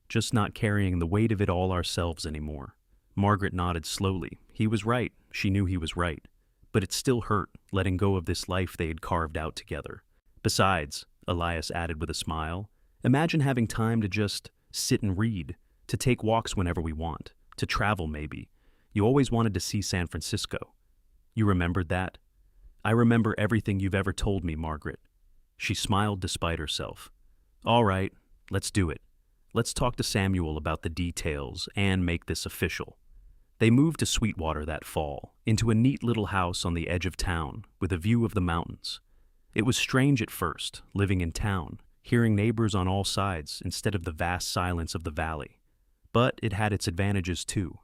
just not carrying the weight of it all ourselves anymore." Margaret nodded slowly. He was right. She knew he was right. But it still hurt, letting go of this life they had carved out together. "Besides," Elias added with a smile, "imagine having time to just sit and read, to take walks whenever we want, to travel maybe. You always wanted to see San Francisco. You remembered that?" "I remember everything you've ever told me, Margaret." She smiled despite herself. "All right, let's do it. Let's talk to Samuel about the details and make this official." They moved to Sweetwater that fall, into a neat little house on the edge of town, with a view of the mountains. It was strange at first, living in town, hearing neighbors on all sides instead of the vast silence of the valley. But it had its advantages too.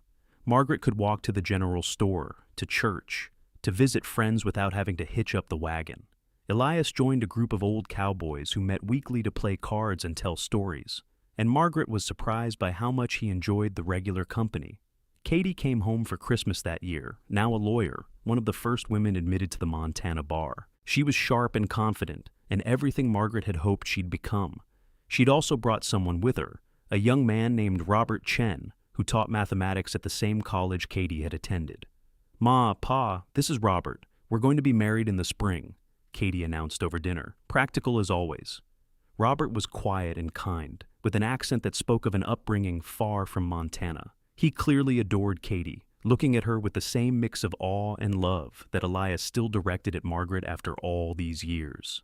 Margaret could walk to the general store, to church, to visit friends without having to hitch up the wagon. Elias joined a group of old cowboys who met weekly to play cards and tell stories, and Margaret was surprised by how much he enjoyed the regular company. Katie came home for Christmas that year, now a lawyer, one of the first women admitted to the Montana bar. She was sharp and confident, and everything Margaret had hoped she'd become. She'd also brought someone with her, a young man named Robert Chen, who taught mathematics at the same college Katie had attended. "Ma, Pa, this is Robert. We're going to be married in the spring," Katie announced over dinner, practical as always. Robert was quiet and kind, with an accent that spoke of an upbringing far from Montana. He clearly adored Katie, looking at her with the same mix of awe and love that Elias still directed at Margaret after all these years.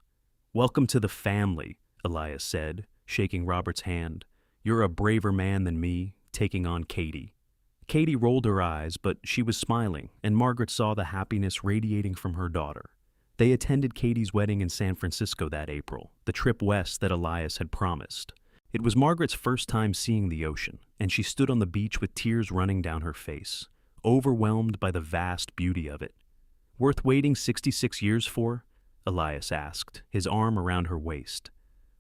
"Welcome to the family," Elias said, shaking Robert's hand. "You're a braver man than me, taking on Katie." Katie rolled her eyes, but she was smiling, and Margaret saw the happiness radiating from her daughter. They attended Katie's wedding in San Francisco that April, the trip west that Elias had promised. It was Margaret's first time seeing the ocean, and she stood on the beach with tears running down her face, overwhelmed by the vast beauty of it. "Worth waiting 66 years for?" Elias asked, his arm around her waist.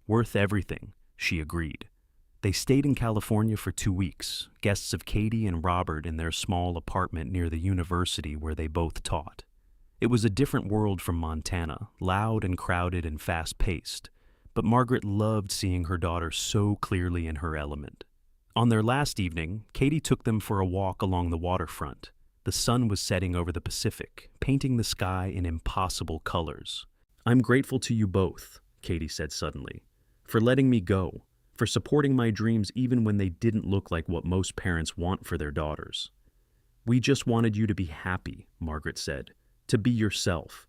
"Worth everything," she agreed. They stayed in California for 2 weeks, guests of Katie and Robert in their small apartment near the university where they both taught. It was a different world from Montana, loud and crowded and fast-paced, but Margaret loved seeing her daughter so clearly in her element. On their last evening, Katie took them for a walk along the waterfront. The sun was setting over the Pacific, painting the sky in impossible colors. "I'm grateful to you both," Katie said suddenly, "for letting me go, for supporting my dreams even when they didn't look like what most parents want for their daughters." "We just wanted you to be happy," Margaret said, "to be yourself."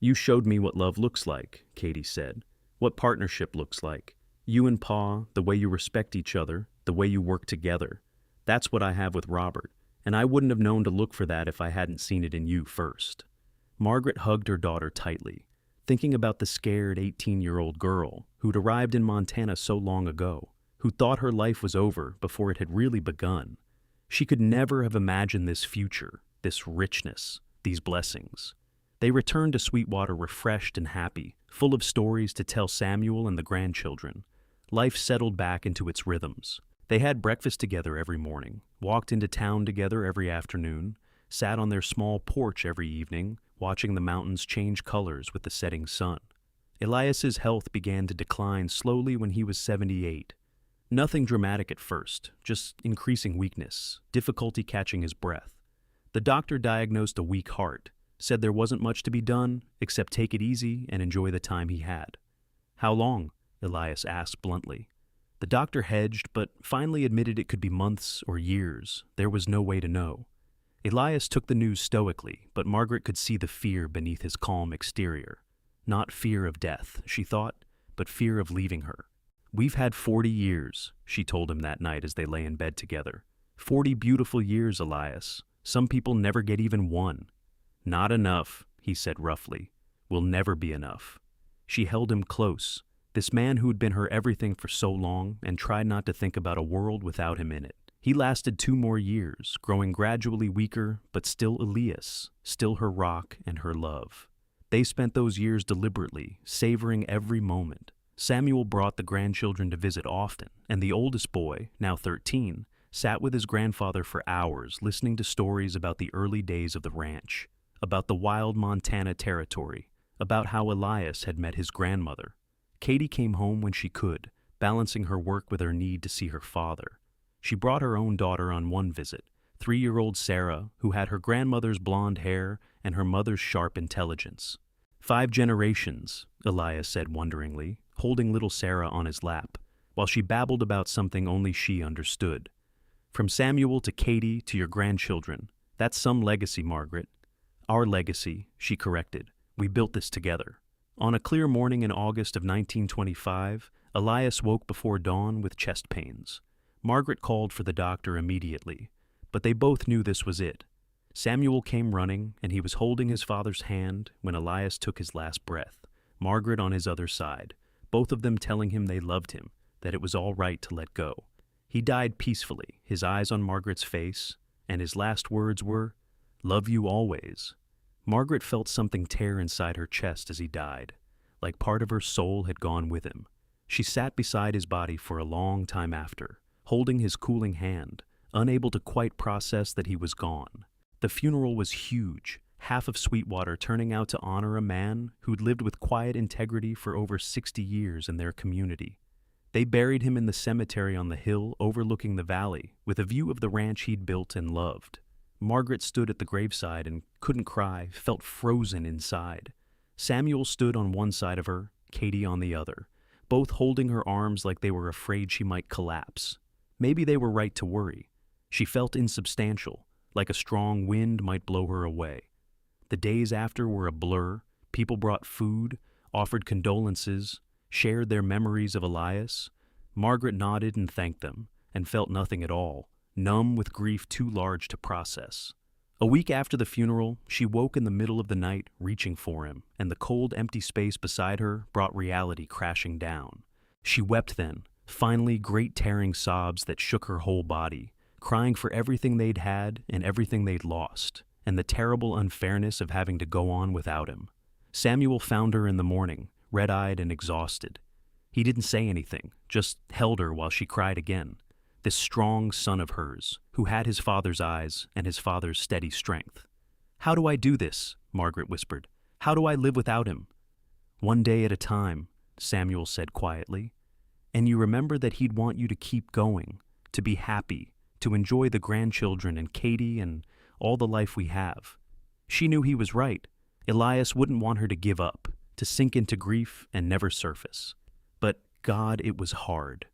"You showed me what love looks like," Katie said, "what partnership looks like. You and Pa, the way you respect each other, the way you work together. That's what I have with Robert, and I wouldn't have known to look for that if I hadn't seen it in you first." Margaret hugged her daughter tightly, thinking about the scared 18-year-old girl who'd arrived in Montana so long ago, who thought her life was over before it had really begun. She could never have imagined this future, this richness, these blessings. They returned to Sweetwater refreshed and happy, full of stories to tell Samuel and the grandchildren. Life settled back into its rhythms. They had breakfast together every morning, walked into town together every afternoon, sat on their small porch every evening, watching the mountains change colors with the setting sun. Elias's health began to decline slowly when he was 78. Nothing dramatic at first, just increasing weakness, difficulty catching his breath. The doctor diagnosed a weak heart, said there wasn't much to be done except take it easy and enjoy the time he had. "How long?" Elias asked bluntly. The doctor hedged, but finally admitted it could be months or years. There was no way to know. Elias took the news stoically, but Margaret could see the fear beneath his calm exterior. Not fear of death, she thought, but fear of leaving her. "We've had 40 years, she told him that night as they lay in bed together. 40 beautiful years, Elias. Some people never get even one." "Not enough," he said roughly. "Will never be enough." She held him close, this man who had been her everything for so long, and tried not to think about a world without him in it. He lasted 2 more years, growing gradually weaker, but still Elias, still her rock and her love. They spent those years deliberately, savoring every moment. Samuel brought the grandchildren to visit often, and the oldest boy, now 13, sat with his grandfather for hours listening to stories about the early days of the ranch, about the wild Montana territory, about how Elias had met his grandmother. Katie came home when she could, balancing her work with her need to see her father. She brought her own daughter on one visit, 3-year-old Sarah, who had her grandmother's blonde hair and her mother's sharp intelligence. 5 generations, Elias said wonderingly, holding little Sarah on his lap, while she babbled about something only she understood. "From Samuel to Katie to your grandchildren. That's some legacy, Margaret." "Our legacy," she corrected. "We built this together." On a clear morning in August of 1925, Elias woke before dawn with chest pains. Margaret called for the doctor immediately, but they both knew this was it. Samuel came running, and he was holding his father's hand when Elias took his last breath, Margaret on his other side, both of them telling him they loved him, that it was all right to let go. He died peacefully, his eyes on Margaret's face, and his last words were, "Love you always." Margaret felt something tear inside her chest as he died, like part of her soul had gone with him. She sat beside his body for a long time after, holding his cooling hand, unable to quite process that he was gone. The funeral was huge, half of Sweetwater turning out to honor a man who'd lived with quiet integrity for over 60 years in their community. They buried him in the cemetery on the hill overlooking the valley, with a view of the ranch he'd built and loved. Margaret stood at the graveside and couldn't cry, felt frozen inside. Samuel stood on one side of her, Katie on the other, both holding her arms like they were afraid she might collapse. Maybe they were right to worry. She felt insubstantial, like a strong wind might blow her away. The days after were a blur. People brought food, offered condolences, shared their memories of Elias. Margaret nodded and thanked them, and felt nothing at all, numb with grief too large to process. A week after the funeral, she woke in the middle of the night, reaching for him, and the cold, empty space beside her brought reality crashing down. She wept then, finally great tearing sobs that shook her whole body, crying for everything they'd had and everything they'd lost, and the terrible unfairness of having to go on without him. Samuel found her in the morning, red-eyed and exhausted. He didn't say anything, just held her while she cried again. This strong son of hers, who had his father's eyes and his father's steady strength. "How do I do this?" Margaret whispered. "How do I live without him?" "One day at a time," Samuel said quietly. "And you remember that he'd want you to keep going, to be happy, to enjoy the grandchildren and Katie and all the life we have." She knew he was right. Elias wouldn't want her to give up, to sink into grief and never surface. But God, it was hard.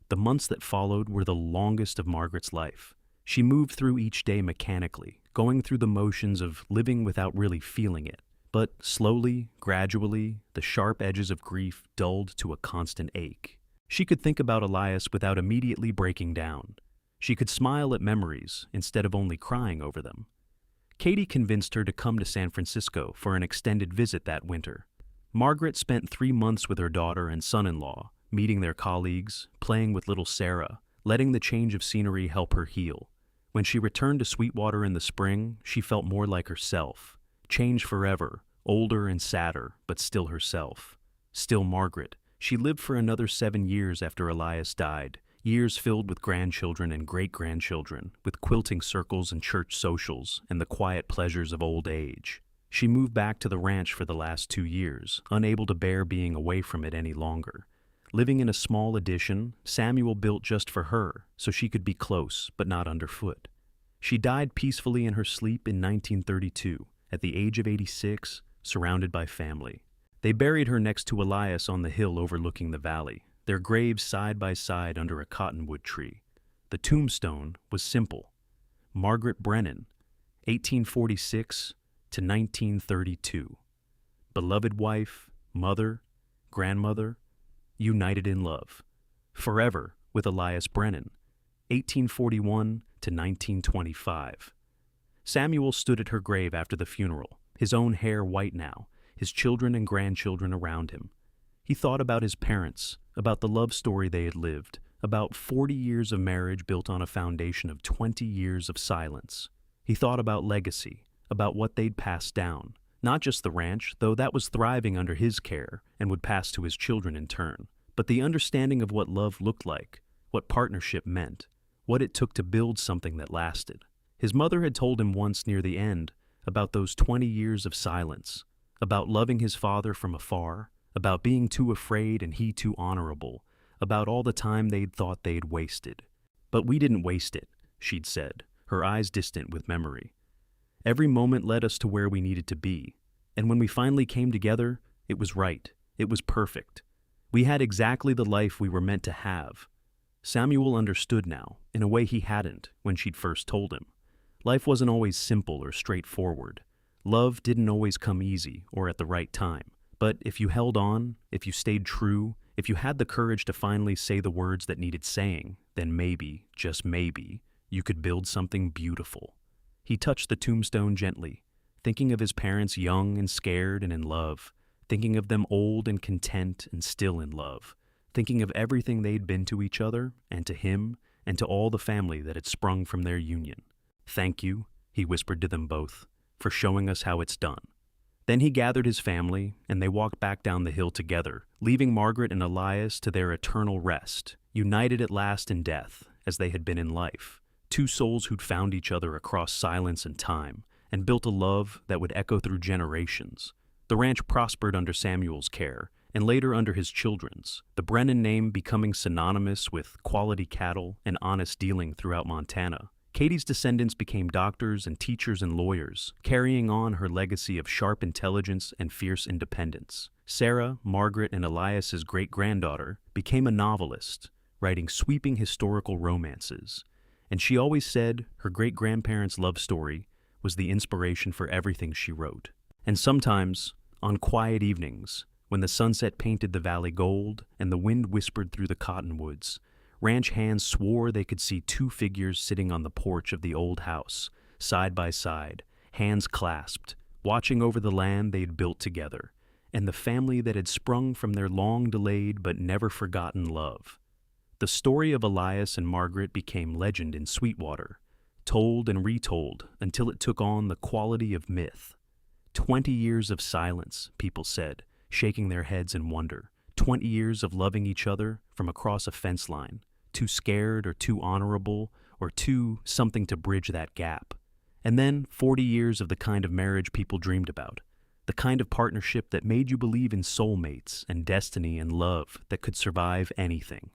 The months that followed were the longest of Margaret's life. She moved through each day mechanically, going through the motions of living without really feeling it. But slowly, gradually, the sharp edges of grief dulled to a constant ache. She could think about Elias without immediately breaking down. She could smile at memories instead of only crying over them. Katie convinced her to come to San Francisco for an extended visit that winter. Margaret spent 3 months with her daughter and son-in-law, meeting their colleagues, playing with little Sarah, letting the change of scenery help her heal. When she returned to Sweetwater in the spring, she felt more like herself. Changed forever, older and sadder, but still herself. Still Margaret. She lived for another 7 years after Elias died, years filled with grandchildren and great-grandchildren, with quilting circles and church socials, and the quiet pleasures of old age. She moved back to the ranch for the last 2 years, unable to bear being away from it any longer. Living in a small addition, Samuel built just for her, so she could be close, but not underfoot. She died peacefully in her sleep in 1932, at the age of 86, surrounded by family. They buried her next to Elias on the hill overlooking the valley, their graves side by side under a cottonwood tree. The tombstone was simple. Margaret Brennan, 1846 to 1932. Beloved wife, mother, grandmother, united in love. Forever with Elias Brennan, 1841 to 1925. Samuel stood at her grave after the funeral, his own hair white now, his children and grandchildren around him. He thought about his parents, about the love story they had lived, about 40 years of marriage built on a foundation of 20 years of silence. He thought about legacy, about what they'd passed down, not just the ranch, though that was thriving under his care and would pass to his children in turn, but the understanding of what love looked like, what partnership meant, what it took to build something that lasted. His mother had told him once near the end about those 20 years of silence, about loving his father from afar, about being too afraid and he too honorable, about all the time they'd thought they'd wasted. "But we didn't waste it," she'd said, her eyes distant with memory. "Every moment led us to where we needed to be, and when we finally came together, it was right, it was perfect. We had exactly the life we were meant to have." Samuel understood now, in a way he hadn't when she'd first told him. Life wasn't always simple or straightforward. Love didn't always come easy or at the right time. But if you held on, if you stayed true, if you had the courage to finally say the words that needed saying, then maybe, just maybe, you could build something beautiful. He touched the tombstone gently, thinking of his parents young and scared and in love, thinking of them old and content and still in love, thinking of everything they'd been to each other and to him and to all the family that had sprung from their union. "Thank you," he whispered to them both, "for showing us how it's done." Then he gathered his family, and they walked back down the hill together, leaving Margaret and Elias to their eternal rest, united at last in death, as they had been in life. Two souls who'd found each other across silence and time, and built a love that would echo through generations. The ranch prospered under Samuel's care, and later under his children's, the Brennan name becoming synonymous with quality cattle and honest dealing throughout Montana. Katie's descendants became doctors and teachers and lawyers, carrying on her legacy of sharp intelligence and fierce independence. Sarah, Margaret, and Elias's great-granddaughter became a novelist, writing sweeping historical romances. And she always said her great-grandparents' love story was the inspiration for everything she wrote. And sometimes, on quiet evenings, when the sunset painted the valley gold and the wind whispered through the cottonwoods, ranch hands swore they could see two figures sitting on the porch of the old house, side by side, hands clasped, watching over the land they'd built together, and the family that had sprung from their long-delayed but never-forgotten love. The story of Elias and Margaret became legend in Sweetwater, told and retold until it took on the quality of myth. 20 years of silence, people said, shaking their heads in wonder. 20 years of loving each other from across a fence line, too scared or too honorable or too something to bridge that gap. And then 40 years of the kind of marriage people dreamed about, the kind of partnership that made you believe in soulmates and destiny and love that could survive anything.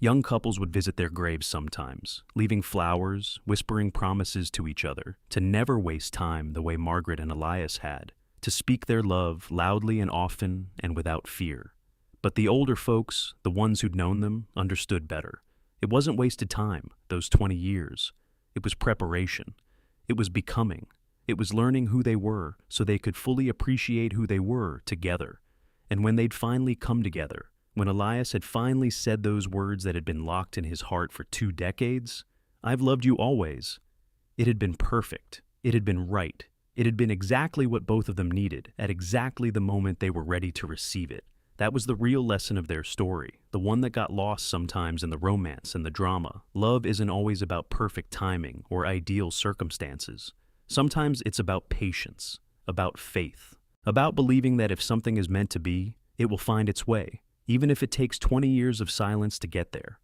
Young couples would visit their graves sometimes, leaving flowers, whispering promises to each other, to never waste time the way Margaret and Elias had, to speak their love loudly and often and without fear. But the older folks, the ones who'd known them, understood better. It wasn't wasted time, those 20 years. It was preparation. It was becoming. It was learning who they were so they could fully appreciate who they were together. And when they'd finally come together, when Elias had finally said those words that had been locked in his heart for 2 decades, "I've loved you always," it had been perfect. It had been right. It had been exactly what both of them needed, at exactly the moment they were ready to receive it. That was the real lesson of their story, the one that got lost sometimes in the romance and the drama. Love isn't always about perfect timing or ideal circumstances. Sometimes it's about patience, about faith, about believing that if something is meant to be, it will find its way, even if it takes 20 years of silence to get there.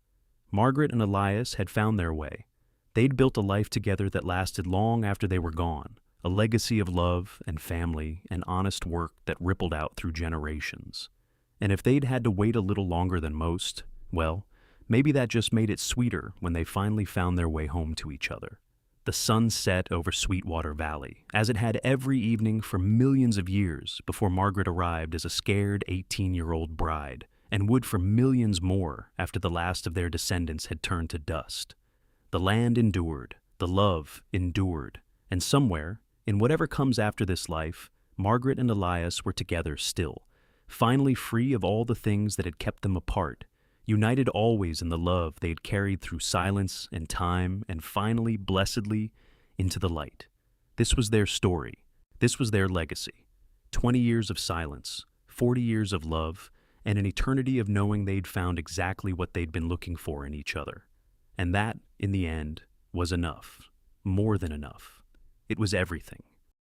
Margaret and Elias had found their way. They'd built a life together that lasted long after they were gone, a legacy of love and family and honest work that rippled out through generations. And if they'd had to wait a little longer than most, well, maybe that just made it sweeter when they finally found their way home to each other. The sun set over Sweetwater Valley, as it had every evening for millions of years before Margaret arrived as a scared 18-year-old bride, and would for millions more after the last of their descendants had turned to dust. The land endured, the love endured, and somewhere, in whatever comes after this life, Margaret and Elias were together still, finally free of all the things that had kept them apart, united always in the love they had carried through silence and time, and finally, blessedly, into the light. This was their story. This was their legacy. 20 years of silence, 40 years of love, and an eternity of knowing they'd found exactly what they'd been looking for in each other. And that, in the end, was enough. More than enough. It was everything.